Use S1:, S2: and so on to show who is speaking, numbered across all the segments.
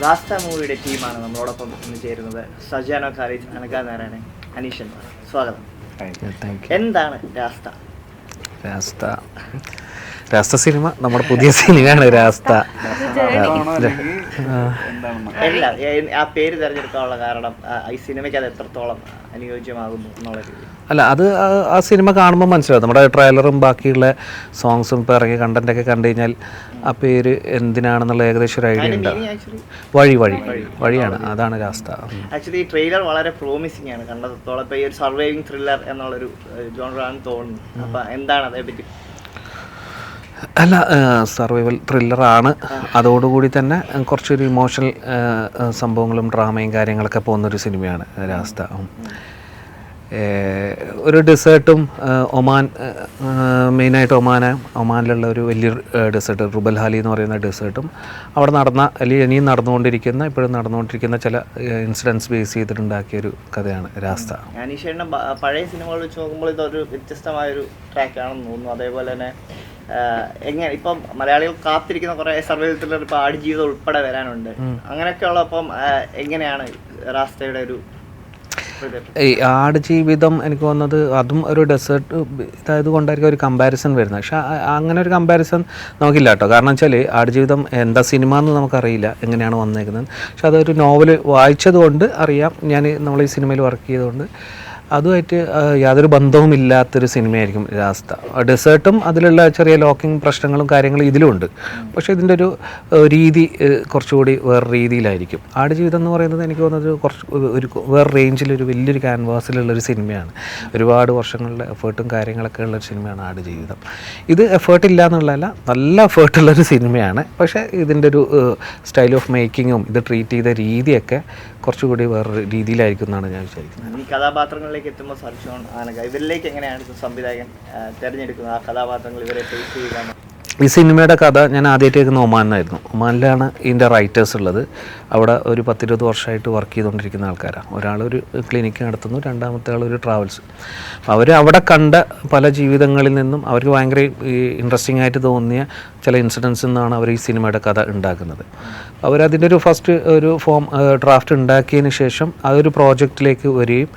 S1: റാസ്ത മൂവിയുടെ ടീമാണ് നമ്മളോടൊപ്പം ഇന്ന് ചേരുന്നത്. സജാനോ ഖാലിദ്, അനഘ നാരായണൻ, അനീഷൻ. സ്വാഗതം. എന്താണ് രാസ്ത?
S2: രാസ്ത സിനിമ നമ്മുടെ പുതിയ സിനിമയാണ് രാസ്ത.
S1: അല്ല, ആ പേര് തിരഞ്ഞെടുക്കാനുള്ള കാരണം ഈ സിനിമയ്ക്ക് അത് എത്രത്തോളം അനുയോജ്യമാകുന്നു എന്നുള്ള രീതി?
S2: അല്ല, അത് ആ സിനിമ കാണുമ്പോൾ മനസ്സിലാവും. നമ്മുടെ ട്രെയിലറും ബാക്കിയുള്ള സോങ്സും ഇപ്പോൾ ഇറങ്ങിയ കണ്ടന്റൊക്കെ കണ്ടു കഴിഞ്ഞാൽ ആ പേര് എന്തിനാണെന്നുള്ള ഏകദേശം ഒരു ഐഡിയ ഉണ്ടാവും. വഴിയാണ്, അതാണ് രാസ്ത.
S1: ആക്ച്വലി ഈ ട്രെയിലർ വളരെ പ്രോമിസിംഗ് ആണ് കണ്ടത്തോളം. ഇപ്പോൾ ഈ ഒരു സർവൈവിങ് ത്രില്ലർ എന്നുള്ളൊരു ജോണറാണ് തോന്നുന്നത്. അപ്പം എന്താണ് അതേപറ്റി?
S2: അല്ല, സർവൈവൽ ത്രില്ലറാണ്. അതോടുകൂടി തന്നെ കുറച്ചൊരു ഇമോഷണൽ സംഭവങ്ങളും ഡ്രാമയും കാര്യങ്ങളൊക്കെ പോകുന്നൊരു സിനിമയാണ് രാസ്ത. ഒരു ഡെസേർട്ടും ഒമാൻ, മെയിനായിട്ട് ഒമാനിലുള്ള ഒരു വലിയൊരു ഡെസേർട്ട് റുബൽ ഹാലി എന്ന് പറയുന്ന ഡെസേർട്ടും അവിടെ അല്ലെങ്കിൽ ഇനിയും ഇപ്പോഴും നടന്നുകൊണ്ടിരിക്കുന്ന ചില ഇൻസിഡൻസ് ബേസ് ചെയ്തിട്ടുണ്ടാക്കിയൊരു കഥയാണ് രാസ്ത.
S1: അനീഷേട്ടൻ്റെ പഴയ സിനിമകൾ വെച്ച് നോക്കുമ്പോൾ ഇതൊരു വ്യത്യസ്തമായൊരു ട്രാക്കാണെന്ന് തോന്നുന്നു. അതേപോലെ തന്നെ എങ്ങനെ ഇപ്പം മലയാളികൾ കാത്തിരിക്കുന്ന കുറേ സർവൈവൽ ത്രില്ലർ ഇപ്പോൾ ആടുജീവിതം ഉൾപ്പെടെ വരാനുണ്ട്. അങ്ങനെയൊക്കെയുള്ള അപ്പം എങ്ങനെയാണ് രാസ്തയുടെ ഒരു
S2: ഈ ആടുജീവിതം? എനിക്ക് തോന്നുന്നത് അതും ഒരു ഡെസേർട്ട് ഇതായത് കൊണ്ടായിരിക്കും ഒരു കമ്പാരിസൺ വരുന്നത്. പക്ഷെ അങ്ങനെ ഒരു കമ്പാരിസൺ നമുക്കില്ല കേട്ടോ. കാരണം വെച്ചാൽ ആടുജീവിതം എന്താ സിനിമ എന്ന് നമുക്കറിയില്ല, എങ്ങനെയാണ് വന്നേക്കുന്നത്. പക്ഷെ അതൊരു നോവൽ വായിച്ചത് കൊണ്ട് അറിയാം. നമ്മൾ ഈ സിനിമയിൽ വർക്ക് ചെയ്തുകൊണ്ട് അതുമായിട്ട് യാതൊരു ബന്ധവുമില്ലാത്തൊരു സിനിമയായിരിക്കും രാസ്ത. ഡെസേർട്ടും അതിലുള്ള ചെറിയ ലോക്കിംഗ് പ്രശ്നങ്ങളും കാര്യങ്ങളും ഇതിലുമുണ്ട്. പക്ഷേ ഇതിൻ്റെ ഒരു രീതി കുറച്ചുകൂടി വേറെ രീതിയിലായിരിക്കും. ആടുജീവിതം എന്ന് പറയുന്നത് എനിക്ക് തോന്നുന്നത് ഒരു വേറെ റേഞ്ചിലൊരു വലിയൊരു ക്യാൻവാസിലുള്ളൊരു സിനിമയാണ്. ഒരുപാട് വർഷങ്ങളുടെ എഫേർട്ടും കാര്യങ്ങളൊക്കെ ഉള്ളൊരു സിനിമയാണ് ആടുജീവിതം. ഇത് എഫേർട്ട് ഇല്ല എന്നുള്ളതല്ല, നല്ല എഫേർട്ടുള്ളൊരു സിനിമയാണ്. പക്ഷേ ഇതിൻ്റെ ഒരു സ്റ്റൈൽ ഓഫ് മേക്കിങ്ങും ഇത് ട്രീറ്റ് ചെയ്ത രീതിയൊക്കെ കുറച്ചുകൂടി വേറൊരു രീതിയിലായിരിക്കും എന്നാണ് ഞാൻ വിചാരിക്കുന്നത്.
S1: ഈ കഥാപാത്രങ്ങളിലേക്ക് എത്തുമ്പോൾ സർജോൺ, അനഘ, ഇവരിലേക്ക് എങ്ങനെയാണ് സംവിധായകൻ തിരഞ്ഞെടുക്കുന്നത്? ആ കഥാപാത്രങ്ങൾ ഇവരെ ഫേസ് ചെയ്യുക?
S2: ഈ സിനിമയുടെ കഥ ഞാൻ ആദ്യമായിട്ട് കേൾക്കുന്ന ഒമാനിലായിരുന്നു. ഒമാനിലാണ് ഇതിൻ്റെ റൈറ്റേഴ്സ് ഉള്ളത്. അവിടെ ഒരു 10-20 വർഷമായിട്ട് വർക്ക് ചെയ്തുകൊണ്ടിരിക്കുന്ന ആൾക്കാരാണ്. ഒരാളൊരു ക്ലിനിക്ക് നടത്തുന്നു, രണ്ടാമത്തെ ആൾ ഒരു ട്രാവൽസ്. അവർ അവിടെ കണ്ട പല ജീവിതങ്ങളിൽ നിന്നും അവർക്ക് ഭയങ്കര ഇൻട്രസ്റ്റിംഗ് ആയിട്ട് തോന്നിയ ചില ഇൻസിഡൻസിൽ നിന്നാണ് അവർ ഈ സിനിമയുടെ കഥ ഉണ്ടാക്കുന്നത്. അവരതിൻ്റെ ഒരു ഫസ്റ്റ് ഒരു ഡ്രാഫ്റ്റ് ഉണ്ടാക്കിയതിന് ശേഷം അതൊരു പ്രോജക്റ്റിലേക്ക് വരികയും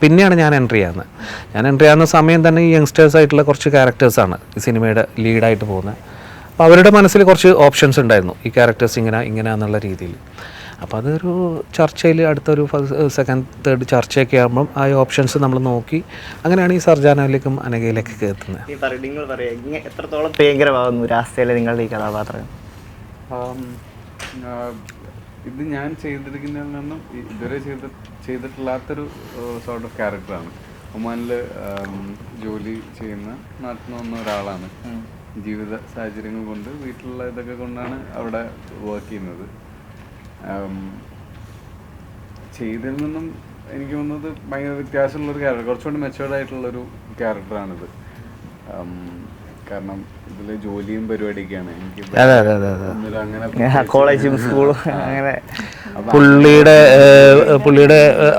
S2: പിന്നെയാണ് ഞാൻ എൻട്രി ചെയ്യുന്ന സമയം തന്നെ ഈ യങ്സ്റ്റേഴ്സ് ആയിട്ടുള്ള കുറച്ച് ക്യാരക്ടേഴ്സാണ് ഈ സിനിമയുടെ ലീഡായിട്ട് പോകുന്നത്. അപ്പോൾ അവരുടെ മനസ്സിൽ കുറച്ച് ഓപ്ഷൻസ് ഉണ്ടായിരുന്നു, ഈ ക്യാരക്ടേഴ്സ് ഇങ്ങനെ എന്നുള്ള രീതിയിൽ. അപ്പോൾ അതൊരു ചർച്ചയിൽ അടുത്തൊരു സെക്കൻഡ് തേർഡ് ചർച്ചയൊക്കെ ആകുമ്പം ആ ഓപ്ഷൻസ് നമ്മൾ നോക്കി അങ്ങനെയാണ് ഈ സർജാനയിലേക്കും അനഘയിലേക്കൊക്കെ എത്തുന്നത്.
S1: എത്രത്തോളം ഭയങ്കരമാകുന്നു രാസ്തയിലെ നിങ്ങളുടെ ഈ കഥാപാത്രം?
S3: ഇത് ഞാൻ ചെയ്തിരിക്കുന്നതിൽ നിന്നും ഇതുവരെ ചെയ്തിട്ടില്ലാത്തൊരു സോർട്ട് ഓഫ് ക്യാരക്ടറാണ്. ഒമാനിൽ ജോലി ചെയ്യുന്ന നാട്ടിൽ വന്ന ഒരാളാണ്. ജീവിത സാഹചര്യങ്ങൾ കൊണ്ട് വീട്ടിലുള്ള ഇതൊക്കെ കൊണ്ടാണ് അവിടെ വർക്ക് ചെയ്യുന്നത്. ചെയ്തതിൽ നിന്നും എനിക്ക് തോന്നുന്നത് ഭയങ്കര വ്യത്യാസമുള്ളൊരു ക്യാരക്ടർ, കുറച്ചുകൂടി മെച്ചുവേർഡ് ആയിട്ടുള്ളൊരു ക്യാരക്ടറാണിത്. കാരണം ഇതില് ജോലിയും പരിപാടിയൊക്കെയാണ്. എനിക്ക്
S1: കോളേജും സ്കൂളും അങ്ങനെ
S2: പുള്ളിയുടെ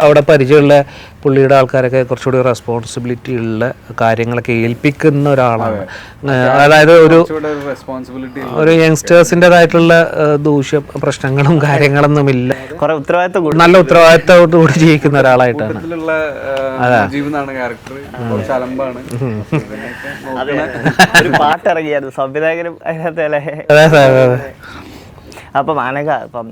S2: അവിടെ പരിചയമുള്ള പുള്ളിയുടെ ആൾക്കാരൊക്കെ കുറച്ചുകൂടി റെസ്പോൺസിബിലിറ്റി ഉള്ള കാര്യങ്ങളൊക്കെ ഏൽപ്പിക്കുന്ന ഒരാളാണ്. അതായത് ഒരു യങ്സ്റ്റേഴ്സിൻ്റെതായിട്ടുള്ള ദൂഷ്യ പ്രശ്നങ്ങളും കാര്യങ്ങളൊന്നുമില്ല, നല്ല ഉത്തരവാദിത്തത്തോടുകൂടി ജീവിക്കുന്ന ഒരാളായിട്ടാണ്.
S1: ഒരു പാട്ടിറങ്ങിയായിരുന്നു സംവിധായകനും അതിനകത്തല്ലേ. അപ്പം അനഘ, ഇപ്പം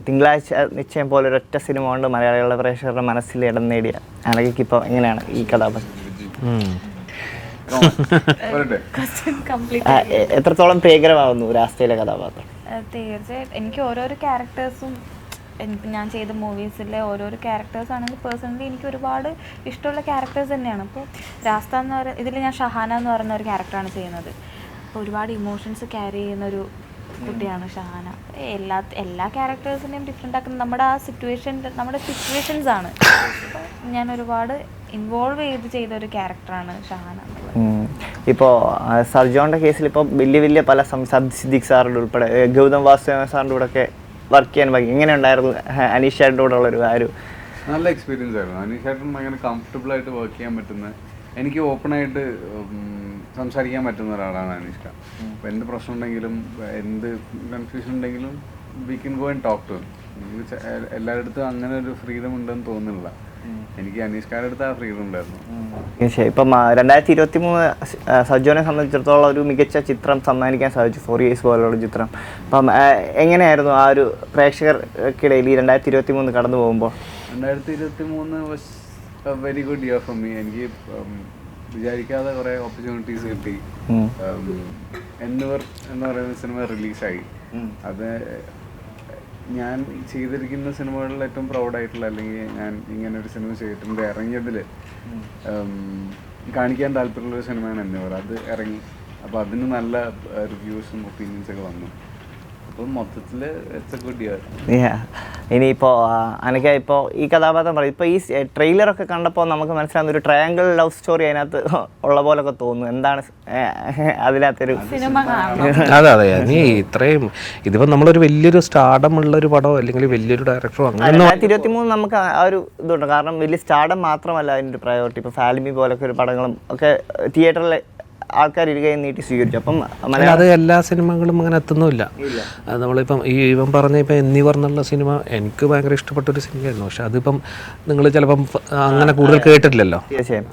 S1: തിങ്കളാഴ്ച നിശ്ചയം പോലെ ഒരൊറ്റ സിനിമ കൊണ്ട് മലയാളികളുടെ പ്രേക്ഷകരുടെ മനസ്സിൽ ഇടം നേടിയ അനഘയ്ക്ക് ഇപ്പം എങ്ങനെയാണ് ഈ കഥാപാത്രം? എത്രത്തോളം ഭീകരമാവുന്നു രാസ്തയിലെ കഥാപാത്രം?
S4: തീർച്ചയായിട്ടും എനിക്ക് ഓരോരോ ക്യാരക്ടേഴ്സും ഞാൻ ചെയ്ത മൂവീസിലെ ഓരോരോ ക്യാരക്ടേഴ്സ് ആണെങ്കിൽ പേഴ്സണലി എനിക്ക് ഒരുപാട് ഇഷ്ടമുള്ള ക്യാരക്ടേഴ്സ് തന്നെയാണ്. അപ്പോൾ രാസ്ത എന്ന് പറയുന്ന ഇതിൽ ഞാൻ ഷഹാന എന്ന് പറയുന്ന ഒരു ക്യാരക്ടറാണ് ചെയ്യുന്നത്. അപ്പോൾ ഒരുപാട് ഇമോഷൻസ് ക്യാരി ചെയ്യുന്നൊരു കുട്ടിയാണ് ഷഹാന. എല്ലാ ക്യാരക്ടേഴ്സിനെയും ഡിഫറെൻ്റ് ആക്കുന്ന നമ്മുടെ സിറ്റുവേഷൻസ് ആണ്. ഞാൻ ഒരുപാട് ഇൻവോൾവ് ചെയ്ത ഒരു ക്യാരക്ടറാണ് ഷഹാന.
S1: ഇപ്പോൾ സർജോണിൻ്റെ കേസിൽ ഇപ്പോൾ വലിയ പല സിദ്ദിഖ് സാറിൻ്റെ ഉൾപ്പെടെ ഗൗതം വാസുദേവ സാറിൻ്റെ കൂടെ ഒക്കെ വർക്ക് ചെയ്യാൻ ബാക്കി എങ്ങനെ ഉണ്ടായിരുന്നു? അനീഷേട്ടൻ്റെ കൂടെ ഉള്ളൊരു
S3: നല്ല എക്സ്പീരിയൻസ് ആയിരുന്നു. അനീഷേട്ടൻ ഭയങ്കര കംഫർട്ടബിൾ ആയിട്ട് വർക്ക് ചെയ്യാൻ പറ്റുന്ന, എനിക്ക് ഓപ്പണായിട്ട് സംസാരിക്കാൻ പറ്റുന്ന ഒരാളാണ് അനീഷ. അപ്പോൾ എന്ത് പ്രശ്നം ഉണ്ടെങ്കിലും എന്ത് കൺഫ്യൂഷൻ ഉണ്ടെങ്കിലും we can go and talk to എല്ലായിടത്തും അങ്ങനെ ഒരു ഫ്രീഡം ഉണ്ടെന്ന് തോന്നുന്നില്ല. എനിക്ക് അനീഷ്കാരുടെ അടുത്ത് ആ ഫ്രീഡം ഉണ്ടായിരുന്നു.
S1: ഇപ്പം 2023 സജ്ജോനെ സംബന്ധിച്ചിടത്തോളം ഒരു മികച്ച ചിത്രം സമ്മാനിക്കാൻ സാധിച്ചു, 4 Years പോലുള്ള ചിത്രം. അപ്പം എങ്ങനെയായിരുന്നു ആ ഒരു പ്രേക്ഷകർക്കിടയിൽ ഈ 2023 കടന്നു പോകുമ്പോൾ?
S3: 2023 was A very good year for me. എനിക്ക് വിചാരിക്കാതെ കുറേ ഓപ്പർച്യൂണിറ്റീസ് കിട്ടി. എന്നിവർ എന്ന് പറയുന്ന സിനിമ റിലീസായി. അത് ഞാൻ ചെയ്തിരിക്കുന്ന സിനിമകളിൽ ഏറ്റവും പ്രൗഡായിട്ടുള്ള, അല്ലെങ്കിൽ ഞാൻ ഇങ്ങനെ ഒരു സിനിമ ചെയ്തിട്ടുണ്ട് ഇറങ്ങിയതിൽ കാണിക്കാൻ താല്പര്യമുള്ളൊരു സിനിമയാണ് എന്നിവർ. അത് ഇറങ്ങി. അപ്പോൾ അതിന് നല്ല റിവ്യൂസും ഒപ്പീനിയൻസൊക്കെ വന്നു. അപ്പം മൊത്തത്തിൽ ഇറ്റ്സ് എ ഗുഡ് ഇയർ.
S1: ഇനിയിപ്പോൾ അനക്ക ഇപ്പോൾ ഈ കഥാപാത്രം പറയും, ഇപ്പോൾ ഈ ട്രെയിലറൊക്കെ കണ്ടപ്പോൾ നമുക്ക് മനസ്സിലാകുന്ന ഒരു ട്രയാങ്കിൾ ലവ് സ്റ്റോറി അതിനകത്ത് ഉള്ള പോലൊക്കെ തോന്നുന്നു. എന്താണ് അതിനകത്തൊരു
S4: സിനിമ കാണണം.
S2: അതെ അതെ, നീ ഇത്രയും ഇതിപ്പോൾ നമ്മളൊരു വലിയൊരു സ്റ്റാർഡം ഉള്ള ഒരു പടമോ അല്ലെങ്കിൽ വലിയൊരു ഡയറക്ടറോ അങ്ങനെ
S1: 2023 നമുക്ക് ആ ഒരു ഇതുണ്ട്. കാരണം വലിയ സ്റ്റാർഡം മാത്രമല്ല അതിൻ്റെ ഒരു പ്രയോറിറ്റി. ഇപ്പോൾ ഫാലിമി പോലൊക്കെ ഒരു പടങ്ങളും ഒക്കെ തിയേറ്ററിൽ ആൾക്കാർ ഇരുകയും നീട്ടി സ്വീകരിച്ചു. അപ്പം
S2: അത് എല്ലാ സിനിമകളും അങ്ങനെ എത്തുന്നുമില്ല. നമ്മളിപ്പം ഇവൻ പറഞ്ഞ ഇപ്പം എന്നിവർ എന്നുള്ള സിനിമ എനിക്ക് ഭയങ്കര ഇഷ്ടപ്പെട്ടൊരു സിനിമയായിരുന്നു. പക്ഷെ അതിപ്പം നിങ്ങൾ ചിലപ്പം അങ്ങനെ കൂടുതൽ കേട്ടിട്ടില്ലല്ലോ.
S1: തീർച്ചയായും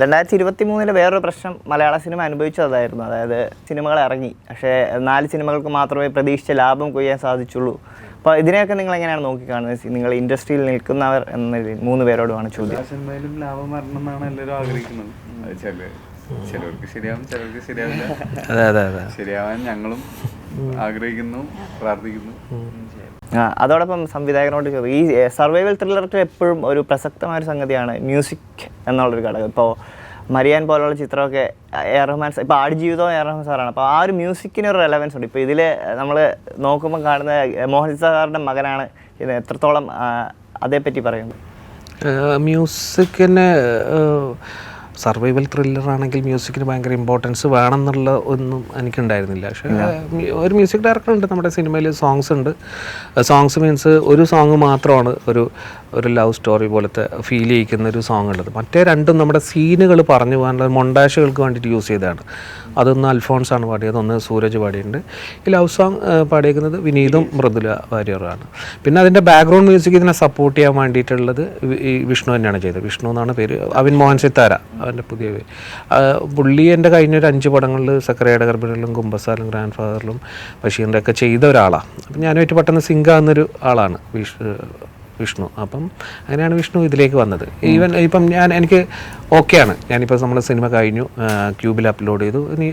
S1: 2023 വേറൊരു പ്രശ്നം മലയാള സിനിമ അനുഭവിച്ചതായിരുന്നു. അതായത് സിനിമകൾ ഇറങ്ങി, പക്ഷേ 4 സിനിമകൾക്ക് മാത്രമേ പ്രതീക്ഷിച്ച ലാഭം കൊയ്യാൻ സാധിച്ചുള്ളൂ. അപ്പോൾ ഇതിനെയൊക്കെ നിങ്ങൾ എങ്ങനെയാണ് നോക്കിക്കാണുന്നത്? നിങ്ങൾ ഇൻഡസ്ട്രിയിൽ നിൽക്കുന്നവർ എന്ന 3 പേരോടുമാണ് ചോദ്യം.
S3: എല്ലാ സിനിമയിലും ലാഭം വരണം എന്നാണ് എല്ലാവരും ആഗ്രഹിക്കുന്നത്. അത് ചിലവർക്ക് ശരിയാവും, ചിലവർക്ക് ശരിയാവില്ല.
S2: അതെ അതെ അതെ,
S3: ശരിയാവാൻ ഞങ്ങളും ആഗ്രഹിക്കുന്നു, പ്രാർത്ഥിക്കുന്നു.
S1: അതോടൊപ്പം സംവിധായകനോട് ഈ സർവൈവൽ ത്രില്ലർക്ക് എപ്പോഴും ഒരു പ്രസക്തമായ ഒരു സംഗതിയാണ് മ്യൂസിക് എന്നുള്ളൊരു ഘടകം. ഇപ്പോൾ മരിയാൻ പോലുള്ള ചിത്രമൊക്കെ എ റഹ്മാൻ, ഇപ്പോൾ ആടുജീവിതവും എ റഹ്മാൻ സാറാണ്. അപ്പോൾ ആ ഒരു മ്യൂസിക്കിനൊരു റെലവൻസ് ഉണ്ട്. ഇപ്പോൾ ഇതിൽ നമ്മൾ നോക്കുമ്പോൾ കാണുന്ന മോഹൻ സാറിൻ്റെ മകനാണ്. ഇത് എത്രത്തോളം അതേപ്പറ്റി പറയുന്നത്?
S2: മ്യൂസിക്കിന് സർവൈവൽ ത്രില്ലറാണെങ്കിൽ മ്യൂസിക്കിന് ഭയങ്കര ഇമ്പോർട്ടൻസ് വേണം എന്നുള്ള ഒന്നും എനിക്കുണ്ടായിരുന്നില്ല. പക്ഷേ ഒരു മ്യൂസിക് ഡയറക്ടർ ഉണ്ട് നമ്മുടെ സിനിമയിൽ. സോങ്സ് ഉണ്ട്. സോങ്സ് മീൻസ് ഒരു സോങ് മാത്രമാണ് ഒരു ലവ് സ്റ്റോറി പോലത്തെ ഫീൽ ചെയ്യിക്കുന്ന ഒരു സോങ് ഉള്ളത്. മറ്റേ രണ്ടും നമ്മുടെ സീനുകൾ പറഞ്ഞു പോകാനുള്ള മൊണ്ടാഷുകൾക്ക് വേണ്ടിയിട്ട് യൂസ് ചെയ്തതാണ്. അതൊന്ന് അൽഫോൺസാണ് പാടിയത്, ഒന്ന് സൂരജ് പാടിയിട്ടുണ്ട്. ഈ ലവ് സോങ് പാടിയിരിക്കുന്നത് വിനീതും മൃദുല വാര്യറുമാണ്. പിന്നെ അതിൻ്റെ ബാക്ക്ഗ്രൗണ്ട് മ്യൂസിക് ഇതിനെ സപ്പോർട്ട് ചെയ്യാൻ വേണ്ടിയിട്ടുള്ളത് ഈ വിഷ്ണു തന്നെയാണ് ചെയ്തത്. വിഷ്ണു എന്നാണ് പേര്. അവിൻ മോഹൻ സിത്താര അവൻ്റെ പുതിയ പേര്. പുള്ളി എൻ്റെ കഴിഞ്ഞൊരു 5 പടങ്ങളിൽ സക്കറിയയുടെ ഗർഭിണിലും കുമ്പസാലും ഗ്രാൻഡ് ഫാദറിലും ബഷീറിൻ്റെ ഒക്കെ ചെയ്ത ഒരാളാണ്. അപ്പം ഞാനുമായിട്ട് പെട്ടെന്ന് സിങ്ക് ആകുന്നൊരു ആളാണ് വിഷ്ണു. അപ്പം അങ്ങനെയാണ് വിഷ്ണു ഇതിലേക്ക് വന്നത്. ഈവൻ ഇപ്പം എനിക്ക് ഓക്കെയാണ്. ഞാനിപ്പോൾ നമ്മൾ സിനിമ കഴിഞ്ഞു, ക്യൂബിൽ അപ്ലോഡ് ചെയ്തു. ഇനി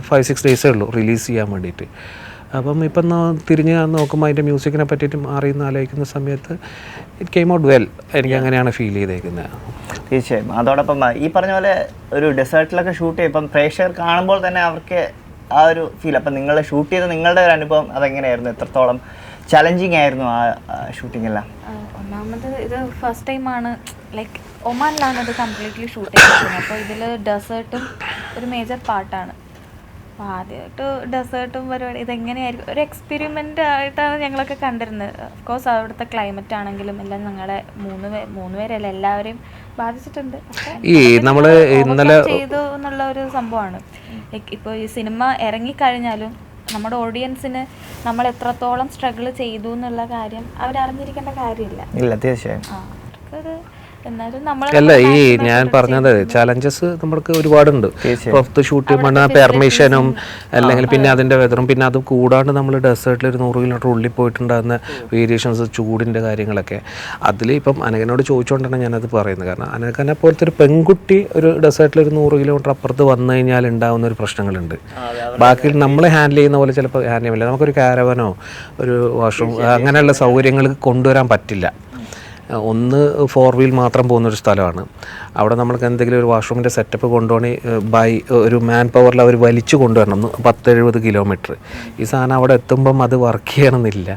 S2: 5-6 ഡേയ്സേ ഉള്ളൂ റിലീസ് ചെയ്യാൻ വേണ്ടിയിട്ട്. അപ്പം ഇപ്പം തിരിഞ്ഞ് നോക്കുമ്പോൾ അതിൻ്റെ മ്യൂസിക്കിനെ പറ്റിയിട്ടും അറിയുന്ന ആലോചിക്കുന്ന സമയത്ത് ഇറ്റ് കെയിം ഔട്ട് വെൽ. എനിക്ക് അങ്ങനെയാണ് ഫീൽ ചെയ്തേക്കുന്നത്.
S1: തീർച്ചയായും. അതോടൊപ്പം ഈ പറഞ്ഞ പോലെ ഒരു ഡെസേർട്ടിലൊക്കെ ഷൂട്ട് ചെയ്യും, ഇപ്പം പ്രേക്ഷകർ കാണുമ്പോൾ തന്നെ അവർക്ക് ആ ഒരു ഫീൽ. അപ്പം നിങ്ങൾ ഷൂട്ട് ചെയ്ത നിങ്ങളുടെ ഒരു അനുഭവം അതെങ്ങനെയായിരുന്നു? എത്രത്തോളം ചലഞ്ചിങ് ആയിരുന്നു ആ ഷൂട്ടിംഗ് എല്ലാം?
S4: ഒന്നാമത് ഇത് ഫസ്റ്റ് ടൈമാണ്, ലൈക്ക് ഒമാനിലാണ് ഇത് കംപ്ലീറ്റ്ലി ഷൂട്ട് ചെയ്തിരിക്കുന്നത്. അപ്പോൾ ഇതിൽ ഡെസേർട്ടും ഒരു മേജർ പാർട്ടാണ്. അപ്പോൾ ആദ്യമായിട്ട് ഡെസേർട്ടും പരിപാടി ഇതെങ്ങനെയായിരിക്കും ഒരു എക്സ്പെരിമെൻ്റ് ആയിട്ടാണ് ഞങ്ങളൊക്കെ കണ്ടിരുന്നത്. ഓഫ്കോഴ്സ് അവിടുത്തെ ക്ലൈമറ്റ് ആണെങ്കിലും എല്ലാം ഞങ്ങളെ 3 പേരല്ല എല്ലാവരെയും ബാധിച്ചിട്ടുണ്ട്.
S2: നമ്മൾ ഇന്നലെ
S4: ചെയ്തു എന്നുള്ള ഒരു സംഭവമാണ്. ഇപ്പോൾ ഈ സിനിമ ഇറങ്ങിക്കഴിഞ്ഞാലും നമ്മുടെ ഓഡിയൻസിന് നമ്മൾ എത്രത്തോളം സ്ട്രഗിൾ ചെയ്തു എന്നുള്ള കാര്യം അവരറിഞ്ഞിരിക്കേണ്ട കാര്യമില്ല.
S1: ഇല്ല, തീർച്ചയായും.
S4: അവർക്കത് എന്നാലും നമ്മൾ
S2: അല്ല, ഈ ഞാൻ പറഞ്ഞത് ചലഞ്ചസ് നമ്മൾക്ക് ഒരുപാടുണ്ട്. പുറത്ത് ഷൂട്ട് ചെയ്യുമ്പോൾ പെർമിഷനും അല്ലെങ്കിൽ പിന്നെ അതിൻ്റെ വെതറും, പിന്നെ അത് കൂടാണ്ട് നമ്മൾ ഡെസേർട്ടിൽ ഒരു 100 കിലോമീറ്റർ ഉള്ളിൽ പോയിട്ടുണ്ടാകുന്ന വേരിയേഷൻസ്, ചൂടിൻ്റെ കാര്യങ്ങളൊക്കെ. അതിൽ ഇപ്പം അനകനോട് ചോദിച്ചുകൊണ്ടാണ് ഞാനത് പറയുന്നത്. കാരണം അനകനെ പോലത്തെ ഒരു പെൺകുട്ടി ഒരു ഡെസേർട്ടിൽ ഒരു 100 കിലോമീറ്റർ അപ്പുറത്ത് വന്നു കഴിഞ്ഞാൽ ഉണ്ടാകുന്ന ഒരു പ്രശ്നങ്ങളുണ്ട്. ബാക്കി നമ്മൾ ഹാൻഡിൽ ചെയ്യുന്ന പോലെ ചിലപ്പോൾ ഹാൻഡിൽ ചെയ്യാൻ, നമുക്കൊരു കാരവനോ ഒരു വാഷ്റൂം അങ്ങനെയുള്ള സൗകര്യങ്ങൾ കൊണ്ടുവരാൻ പറ്റില്ല. ഒന്ന് 4 വീൽ മാത്രം പോകുന്നൊരു സ്ഥലമാണ്. അവിടെ നമ്മൾക്ക് എന്തെങ്കിലും ഒരു വാഷ്റൂമിൻ്റെ സെറ്റപ്പ് കൊണ്ടുപോകണമെങ്കിൽ ഒരു മാൻ പവറിൽ അവർ വലിച്ചു കൊണ്ടുവരണം 10-70 കിലോമീറ്റർ. ഈ സാധനം അവിടെ എത്തുമ്പം അത് വർക്ക് ചെയ്യണമെന്നില്ല.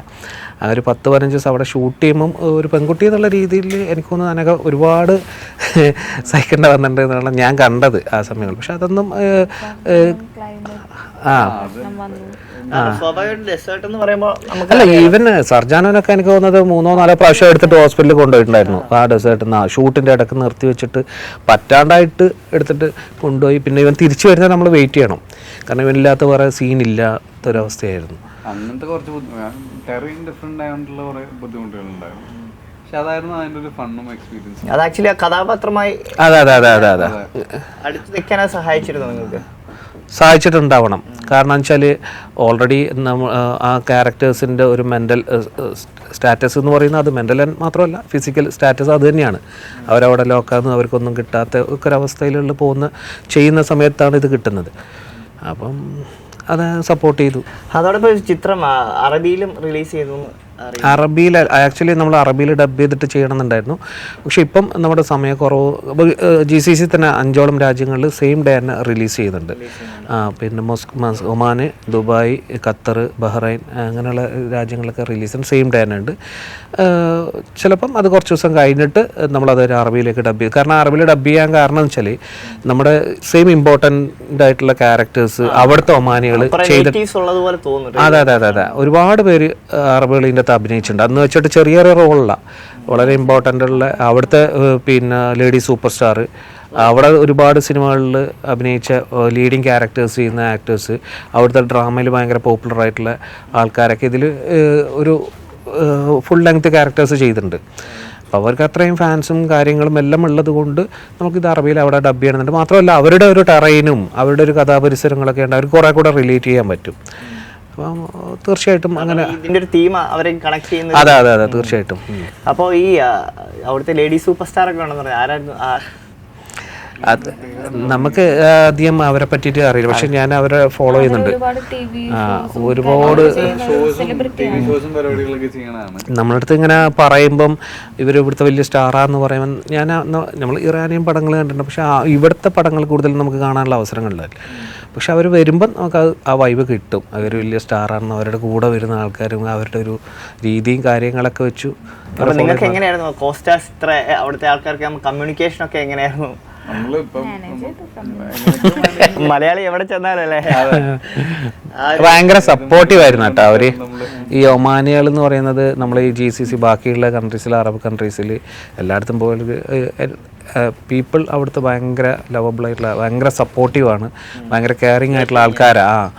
S2: ഒരു 10-15 ദിവസം അവിടെ ഷൂട്ട് ചെയ്യുമ്പം ഒരു പെൺകുട്ടി എന്നുള്ള രീതിയിൽ എനിക്ക് തോന്നുന്നു അതിനൊക്കെ ഒരുപാട് സഹിക്കേണ്ട വന്നിട്ടുണ്ട് എന്നാണ് ഞാൻ കണ്ടത് ആ സമയങ്ങളിൽ. പക്ഷെ അതൊന്നും അല്ല, ഈവൻ സർജാനൊക്കെ എനിക്ക് തോന്നുന്നത് 3-4 പ്രാവശ്യം എടുത്തിട്ട് ഹോസ്പിറ്റലിൽ കൊണ്ടുപോയിട്ടുണ്ടായിരുന്നു. ആ ഡെസേർട്ടിൽ ഷൂട്ടിൻ്റെ ഇടയ്ക്ക് നിർത്തി വെച്ചിട്ട് പറ്റാണ്ടായിട്ട് എടുത്തിട്ട് കൊണ്ടുപോയി. പിന്നെ ഇവൻ തിരിച്ചു വരുന്നത് നമ്മൾ വെയിറ്റ് ചെയ്യണം. കാരണം ഇവനില്ലാത്ത വേറെ സീനില്ലാത്തൊരവസ്ഥയായിരുന്നു.
S3: അങ്ങനത്തെ കുറച്ച് ടെറൈൻ ഡിഫറെൻ്റ് ആയതുകൊണ്ടുള്ള കുറേ ബുദ്ധിമുട്ടുകളുണ്ടായിരുന്നു. പക്ഷെ അതായിരുന്നു അതിൻ്റെ ഒരു ഫണ്ണും എക്സ്പീരിയൻസും.
S1: അത് ആക്ച്വലി ആ കഥാപാത്രമായി
S2: അതെ അതെ അതെ അതെ അതെ
S1: അടുത്ത് നിൽക്കാൻ അത് സഹായിച്ചിരുന്നു നിങ്ങൾക്ക്?
S2: സഹായിച്ചിട്ടുണ്ടാവണം. കാരണം വെച്ചാൽ ഓൾറെഡി നമ്മൾ ആ ക്യാരക്ടേഴ്സിൻ്റെ ഒരു മെൻ്റൽ സ്റ്റാറ്റസ് എന്ന് പറയുന്നത് അത് മെൻ്റൽ മാത്രമല്ല ഫിസിക്കൽ സ്റ്റാറ്റസ് അത് തന്നെയാണ്. അവരവിടെ ലോക്കാന്ന് അവർക്കൊന്നും കിട്ടാത്ത ഒരവസ്ഥയിലുള്ള ചെയ്യുന്ന സമയത്താണ് ഇത് കിട്ടുന്നത്. അപ്പം അത് സപ്പോർട്ട് ചെയ്തു.
S1: അതോടൊപ്പം ഒരു ചിത്രം അറബിയിലും റിലീസ് ചെയ്തു.
S2: അറബിയിൽ ആക്ച്വലി നമ്മൾ അറബിയിൽ ഡബ് ചെയ്തിട്ട് ചെയ്യണമെന്നുണ്ടായിരുന്നു. പക്ഷെ ഇപ്പം നമ്മുടെ സമയക്കുറവ് GCC തന്നെ 5ഓളം രാജ്യങ്ങളിൽ സെയിം ഡേ തന്നെ റിലീസ് ചെയ്യുന്നുണ്ട്. പിന്നെ ഒമാൻ, ദുബായ്, ഖത്തർ, ബഹ്റൈൻ അങ്ങനെയുള്ള രാജ്യങ്ങളൊക്കെ റിലീസ് സെയിം ഡേ തന്നെ ഉണ്ട്. ചിലപ്പം അത് കുറച്ച് ദിവസം കഴിഞ്ഞിട്ട് നമ്മളത് അറബിയിലേക്ക് ഡബ് ചെയ്യും. കാരണം അറബിയിൽ ഡബ് ചെയ്യാൻ കാരണം എന്ന് വെച്ചാൽ നമ്മുടെ സെയിം ഇമ്പോർട്ടൻ്റ് ആയിട്ടുള്ള ക്യാരക്ടേഴ്സ് അവിടുത്തെ ഒമാനികൾ ചെയ്തിട്ട് അതെ അതെ അതെ അതെ ഒരുപാട് പേര് അറബികൾ ഇതിൻ്റെ അഭിനയിച്ചിട്ടുണ്ട്. അന്ന് വെച്ചിട്ട് ചെറിയ ചെറിയ റോളല്ല, വളരെ ഇമ്പോർട്ടൻ്റ് ഉള്ള അവിടുത്തെ പിന്നെ ലേഡി സൂപ്പർ സ്റ്റാർ, അവിടെ ഒരുപാട് സിനിമകളിൽ അഭിനയിച്ച ലീഡിങ് ക്യാരക്ടേഴ്സ് ചെയ്യുന്ന ആക്ടേഴ്സ്, അവിടുത്തെ ഡ്രാമയിൽ ഭയങ്കര പോപ്പുലർ ആയിട്ടുള്ള ആൾക്കാരൊക്കെ ഇതിൽ ഒരു ഫുൾ ലെങ്ത് ക്യാരക്ടേഴ്സ് ചെയ്തിട്ടുണ്ട്. അപ്പോൾ അവർക്ക് അത്രയും ഫാൻസും കാര്യങ്ങളും എല്ലാം ഉള്ളത് കൊണ്ട് നമുക്കിത് അറബിയിൽ അവിടെ ഡബ് ചെയ്യണമെന്നുണ്ട്. മാത്രമല്ല അവരുടെ ഒരു ടെറൈനും അവരുടെ ഒരു കഥാപരിസരങ്ങളൊക്കെ ഉണ്ട്, അവർക്ക് കുറേ കൂടെ റിലേറ്റ് ചെയ്യാൻ പറ്റും. അപ്പം തീർച്ചയായിട്ടും അങ്ങനെ
S1: ഇതിന്റെ ഒരു തീം അവരെ കണക്ട് ചെയ്യുന്നത്.
S2: അതെ അതെ അതെ തീർച്ചയായിട്ടും.
S1: അപ്പോൾ ഈ അവിടുത്തെ ലേഡി സൂപ്പർ സ്റ്റാർ ഒക്കെ ഉണ്ടെന്ന് പറഞ്ഞാൽ ആരായിരുന്നു?
S2: അത് നമുക്ക് അധികം അവരെ പറ്റിയിട്ട് അറിയില്ല, പക്ഷെ ഞാൻ അവരെ ഫോളോ ചെയ്യുന്നുണ്ട്. ഒരുപാട് നമ്മളെ അടുത്ത് ഇങ്ങനെ പറയുമ്പം ഇവർ ഇവിടുത്തെ വലിയ സ്റ്റാറാന്ന് പറയുമ്പോൾ നമ്മൾ ഇറാനിയൻ പടങ്ങൾ കണ്ടിട്ടുണ്ട്, പക്ഷെ ഇവിടുത്തെ പടങ്ങൾ കൂടുതൽ നമുക്ക് കാണാനുള്ള അവസരങ്ങളുണ്ടാവില്ല. പക്ഷെ അവർ വരുമ്പം നമുക്ക് ആ വൈബ് കിട്ടും. അവർ വലിയ സ്റ്റാറാണെന്ന് അവരുടെ കൂടെ വരുന്ന ആൾക്കാരും അവരുടെ ഒരു രീതിയും കാര്യങ്ങളൊക്കെ വെച്ചു.
S1: നിങ്ങൾക്ക് എങ്ങനെയായിരുന്നു കോസ്റ്റാസ് ഇത്ര അവിടുത്തെ ആൾക്കാർക്ക് കമ്മ്യൂണിക്കേഷൻ ഒക്കെ എങ്ങനെയായിരുന്നു? മലയാളി എവിടെ ചെന്നാലല്ലേ
S2: ഭയങ്കര സപ്പോർട്ടീവ് ആയിരുന്നു കേട്ടോ അവര്. ഈ ഒമാനികൾ എന്ന് പറയുന്നത് നമ്മൾ ഈ GCC ബാക്കിയുള്ള കൺട്രീസിൽ അറബ് കൺട്രീസിൽ എല്ലായിടത്തും പോലെ പീപ്പിൾ അവിടുത്തെ ഭയങ്കര ലവബിൾ ആയിട്ടുള്ള ഭയങ്കര സപ്പോർട്ടീവാണ്, ഭയങ്കര കെയറിങ് ആയിട്ടുള്ള ആൾക്കാരാണ്.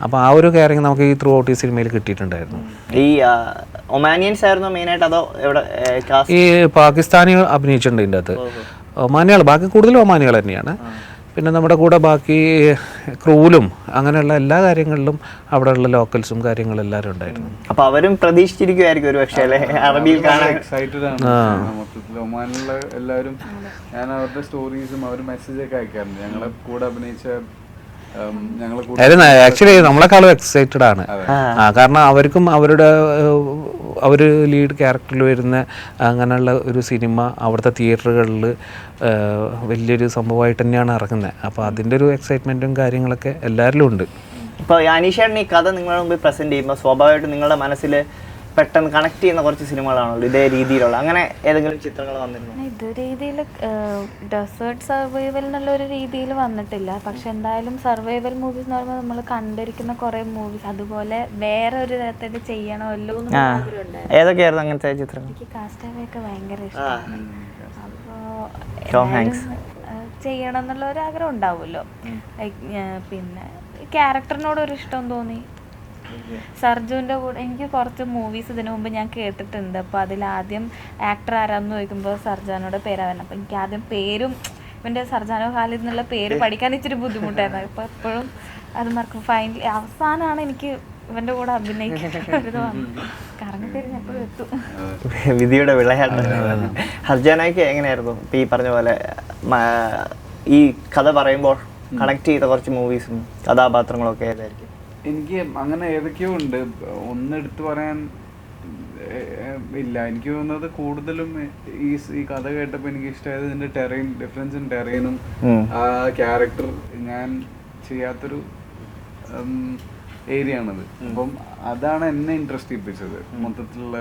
S2: അപ്പോൾ ആ ഒരു കെയറിങ് നമുക്ക് ഈ ത്രൂ ഔട്ട് ഈ സിനിമയിൽ കിട്ടിയിട്ടുണ്ടായിരുന്നു.
S1: ഈ ഒമാനിയൻസ് ആയിരുന്നു മെയിനായിട്ട് അതോ എവിടെ?
S2: ഈ പാകിസ്ഥാനികൾ അഭിനയിച്ചിട്ടുണ്ട് ഇതിൻ്റെ അകത്ത്, ഒമാനികൾ ബാക്കി കൂടുതലും ഒമാനികൾ തന്നെയാണ്. പിന്നെ നമ്മുടെ കൂടെ ബാക്കി ക്രൂലും അങ്ങനെയുള്ള എല്ലാ കാര്യങ്ങളിലും അവിടെയുള്ള ലോക്കൽസും കാര്യങ്ങളും എല്ലാവരും ഉണ്ടായിരുന്നു.
S1: അപ്പൊ അവരും പ്രതീക്ഷിച്ചിരിക്കുമായിരിക്കും ഒരു പക്ഷേ അല്ലേ അറബിയിൽ കാണാൻ?
S3: എക്സൈറ്റഡ് ആണ് മൊത്തത്തിൽ ഒമാനിലുള്ള എല്ലാവരും. ഞാൻ അവരുടെ സ്റ്റോറീസും അവർ മെസ്സേജൊക്കെ അയക്കാറുണ്ട്. ഞങ്ങളെ കൂടെ അഭിനയിച്ച
S2: ആക്ച്വലി നമ്മളെക്കാളും എക്സൈറ്റഡ് ആണ്. കാരണം അവർക്കും അവർ ലീഡ് ക്യാരക്ടറിൽ വരുന്ന അങ്ങനെയുള്ള ഒരു സിനിമ അവിടുത്തെ തിയേറ്ററുകളിൽ വലിയൊരു സംഭവമായിട്ട് തന്നെയാണ് ഇറങ്ങുന്നത്. അപ്പോൾ അതിൻ്റെ ഒരു എക്സൈറ്റ്മെൻറ്റും കാര്യങ്ങളൊക്കെ എല്ലാവരിലും ഉണ്ട്.
S1: ഇപ്പോൾ അനീഷേട്ടൻ ഈ കഥ നിങ്ങളുടെ മുമ്പിൽ പ്രസൻറ്റ് ചെയ്യുമ്പോൾ സ്വാഭാവികമായിട്ടും നിങ്ങളുടെ മനസ്സിൽ പെട്ടെന്ന് കണക്ട് ചെയ്യുന്ന കുറച്ച് സിനിമകളാണല്ലോ ഇതേ രീതിയിലുള്ള, അങ്ങനെ ഏതെങ്കിലും ചിത്രങ്ങൾ വന്നിരുന്നു?
S4: ഇത് രീതിയിൽ ഡെസേർട്ട് സർവൈവൽ എന്നുള്ള ഒരു രീതിയിൽ വന്നിട്ടില്ല. പക്ഷെ എന്തായാലും സർവൈവൽ മൂവീസ് എന്ന് പറയുമ്പോൾ നമ്മൾ കണ്ടിരിക്കുന്ന കുറേ മൂവീസ് അതുപോലെ വേറെ ഒരു തരത്തിൽ ചെയ്യണമല്ലോ എന്ന് ആഗ്രഹമുണ്ടായിരുന്നു.
S1: ഏതൊക്കെയായിരുന്നു അങ്ങനത്തെ ചിത്രങ്ങൾ?
S4: എനിക്ക് കാസ്റ്റാവേ ഒക്കെ ഭയങ്കര ഇഷ്ടമാണ്. അപ്പോൾ ചെയ്യണം എന്നുള്ള ഒരു ആഗ്രഹം ഉണ്ടാവുമല്ലോ. പിന്നെ ക്യാരക്ടറിനോട് ഒരു ഇഷ്ടം തോന്നി. സർജുവിൻ്റെ കൂടെ എനിക്ക് കുറച്ച് മൂവീസ് ഇതിനു മുമ്പ് ഞാൻ കേട്ടിട്ടുണ്ട്. അപ്പോൾ അതിലാദ്യം ആക്ടർ ആരാന്ന് ചോദിക്കുമ്പോൾ സർജാനോടെ പേരാണ്. അപ്പോൾ എനിക്ക് ആദ്യം പേരും ഇവൻ്റെ സർജാനോ ഖാലിദ് എന്നുള്ള പേര് പഠിക്കാൻ ഇച്ചിരി ബുദ്ധിമുട്ടായിരുന്നു. അപ്പോൾ എപ്പോഴും അത് മറക്കും. ഫൈനലി അവസാനമാണ് എനിക്ക് ഇവൻ്റെ കൂടെ അഭിനയിക്കുന്നത് വന്നു. കറങ്ങി തിരിഞ്ഞപ്പോഴും എത്തും.
S1: വിധിയുടെ വിളയാട്ട്. ഹർജാനയ്ക്ക് എങ്ങനെയായിരുന്നു ഈ പറഞ്ഞ പോലെ ഈ കഥ പറയുമ്പോൾ കണക്ട് ചെയ്ത കുറച്ച് മൂവീസും കഥാപാത്രങ്ങളും ഒക്കെ ഏതായിരിക്കും?
S3: എനിക്ക് അങ്ങനെ ഏതൊക്കെയോ ഉണ്ട്, ഒന്നെടുത്ത് പറയാൻ ഇല്ല. എനിക്ക് തോന്നുന്നത് കൂടുതലും ഈ കഥ കേട്ടപ്പോൾ എനിക്ക് ഇഷ്ടമായത് ഇതിന്റെ ടെറൈൻ ഡിഫറൻസും ടെറൈനും ആ ക്യാരക്ടർ ഞാൻ ചെയ്യാത്തൊരു ഏരിയ ആണത്. അപ്പം അതാണ് എന്നെ ഇൻട്രസ്റ്റ് ചെയ്യിപ്പിച്ചത്. മൊത്തത്തിലുള്ള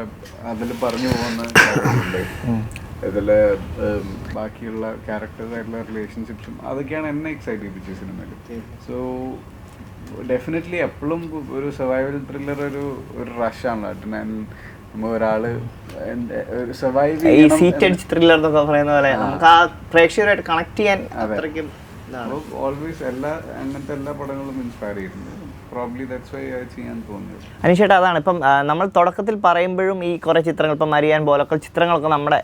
S3: അതിൽ പറഞ്ഞു പോകുന്ന കാര്യങ്ങളുണ്ട്, ഇതിലെ ബാക്കിയുള്ള ക്യാരക്ടേഴ്സായിട്ടുള്ള റിലേഷൻഷിപ്സും അതൊക്കെയാണ് എന്നെ എക്സൈറ്റ് ചെയ്യിപ്പിച്ചത് സിനിമയിൽ. സോ ഡെഫിനറ്റ്ലി എപ്പോഴും ഒരു സർവൈവൽ ത്രില്ലർ ഒരു റഷാണ്. നമ്മൾ ഒരാള് സർവൈവ്
S1: ത്രില്ലർ എന്നൊക്കെ പറയുന്ന പോലെ നമുക്ക് ആ പ്രേക്ഷകരായിട്ട് കണക്ട് ചെയ്യാൻ
S3: ഓൾവേസ് അങ്ങനത്തെ എല്ലാ പടങ്ങളും ഇൻസ്പയർ ചെയ്തിട്ടുണ്ട്. പ്രോബ്ലി ദാറ്റ്സ് വൈ അത് ചെയ്യാൻ തോന്നിയത്.
S1: അനീഷേട്ടാ, അതാണ് ഇപ്പം നമ്മൾ തുടക്കത്തിൽ പറയുമ്പോഴും ഈ കുറേ ചിത്രങ്ങൾ, ഇപ്പം മരിയാൻ പോലൊക്കെ ചിത്രങ്ങളൊക്കെ നമ്മുടെ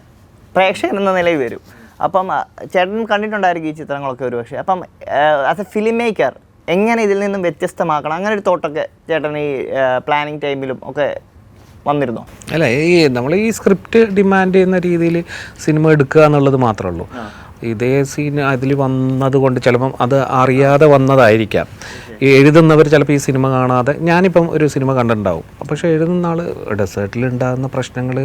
S1: പ്രേക്ഷകൻ എന്ന നിലയിൽ വരും. അപ്പം ചേട്ടൻ കണ്ടിട്ടുണ്ടായിരിക്കും ഈ ചിത്രങ്ങളൊക്കെ ഒരു പക്ഷേ. അപ്പം ആസ് എ ഫിലിം മേക്കർ എങ്ങനെ ഇതിൽ നിന്നും വ്യത്യസ്തമാക്കണം, അങ്ങനെ ഒരു തോട്ടൊക്കെ ചേട്ടൻ ഈ പ്ലാനിങ് ടൈമിലും ഒക്കെ വന്നിരുന്നോ?
S2: അല്ല, ഈ നമ്മൾ ഈ സ്ക്രിപ്റ്റ് ഡിമാൻഡ് ചെയ്യുന്ന രീതിയിൽ സിനിമ എടുക്കുക എന്നുള്ളത് മാത്രമേ ഉള്ളൂ. ഇതേ സീൻ അതിൽ വന്നതുകൊണ്ട് ചിലപ്പം അത് അറിയാതെ വന്നതായിരിക്കാം. ഈ എഴുതുന്നവർ ചിലപ്പോൾ ഈ സിനിമ കാണാതെ, ഞാനിപ്പം ഒരു സിനിമ കണ്ടിട്ടുണ്ടാവും, പക്ഷേ എഴുതുന്ന ആൾ ഡെസേർട്ടിൽ ഉണ്ടാകുന്ന പ്രശ്നങ്ങൾ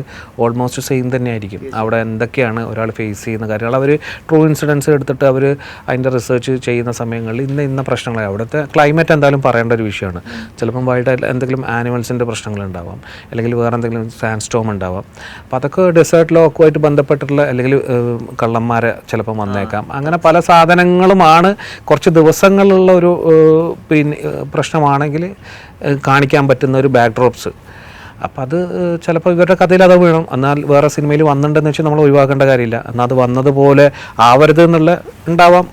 S2: ഓൾമോസ്റ്റ് സെയിം തന്നെയായിരിക്കും. അവിടെ എന്തൊക്കെയാണ് ഒരാൾ ഫേസ് ചെയ്യുന്ന കാര്യങ്ങൾ, അവർ ട്രൂ ഇൻസിഡൻസ് എടുത്തിട്ട് അവർ അതിൻ്റെ റിസർച്ച് ചെയ്യുന്ന സമയങ്ങളിൽ ഇന്ന പ്രശ്നങ്ങൾ, അവിടുത്തെ ക്ലൈമറ്റ് എന്തായാലും പറയേണ്ട ഒരു വിഷയമാണ്. ചിലപ്പം വൈൽഡ് എന്തെങ്കിലും ആനിമൽസിൻ്റെ പ്രശ്നങ്ങളുണ്ടാവാം, അല്ലെങ്കിൽ വേറെ എന്തെങ്കിലും സാൻഡ് സ്റ്റോം ഉണ്ടാവാം. അപ്പോൾ അതൊക്കെ ഡെസേർട്ട് ലോക്കുമായിട്ട് ബന്ധപ്പെട്ടിട്ടുള്ള, അല്ലെങ്കിൽ കള്ളന്മാരെ ചിലപ്പം വന്നേക്കാം. അങ്ങനെ പല സാധനങ്ങളുമാണ് കുറച്ച് ദിവസങ്ങളുള്ള ഒരു പിന്നെ പ്രശ്നമാണെങ്കിൽ കാണിക്കാൻ പറ്റുന്ന ഒരു ബാക്ക്ഡ്രോപ്സ്. അപ്പം അത് ചിലപ്പോൾ ഇവരുടെ കഥയിൽ അത് വീണം, എന്നാൽ വേറെ സിനിമയിൽ വന്നിട്ടുണ്ടെന്ന് വെച്ചാൽ നമ്മൾ ഒഴിവാക്കേണ്ട കാര്യമില്ല. എന്നാൽ അത് വന്നതുപോലെ ആവരുത് എന്നുള്ള ഉണ്ടാവാം.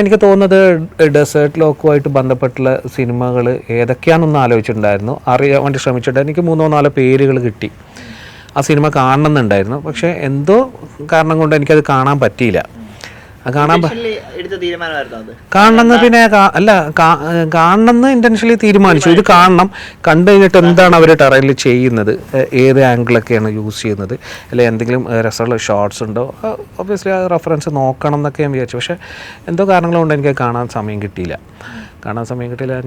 S2: എനിക്ക് തോന്നുന്നത് ഡെസേർട്ട് ലോക്കുമായിട്ട് ബന്ധപ്പെട്ടുള്ള സിനിമകൾ ഏതൊക്കെയാണെന്നൊന്ന് ആലോചിച്ചിട്ടുണ്ടായിരുന്നു, അറിയാൻ വേണ്ടി ശ്രമിച്ചിട്ട് എനിക്ക് 3-4 പേരുകൾ കിട്ടി. ആ സിനിമ കാണണമെന്നുണ്ടായിരുന്നു, പക്ഷേ എന്തോ കാരണം കൊണ്ട് എനിക്കത് കാണാൻ പറ്റിയില്ല. കാണണമെന്ന് പിന്നെ അല്ല, കാണണമെന്ന് ഇൻറ്റൻഷനലി തീരുമാനിച്ചു. ഇത് കാണണം, കണ്ടു കഴിഞ്ഞിട്ട് എന്താണ് അവർ ടെറയിൽ ചെയ്യുന്നത്, ഏത് ആംഗിളൊക്കെയാണ് യൂസ് ചെയ്യുന്നത്, അല്ലെങ്കിൽ എന്തെങ്കിലും രസമുള്ള ഷോർട്സ് ഉണ്ടോ, ഒബ്വിയസ്ലി ആ റെഫറൻസ് നോക്കണം എന്നൊക്കെ ഞാൻ വിചാരിച്ചു. പക്ഷേ എന്തോ കാരണങ്ങളുകൊണ്ട് എനിക്ക് കാണാൻ സമയം കിട്ടിയില്ല.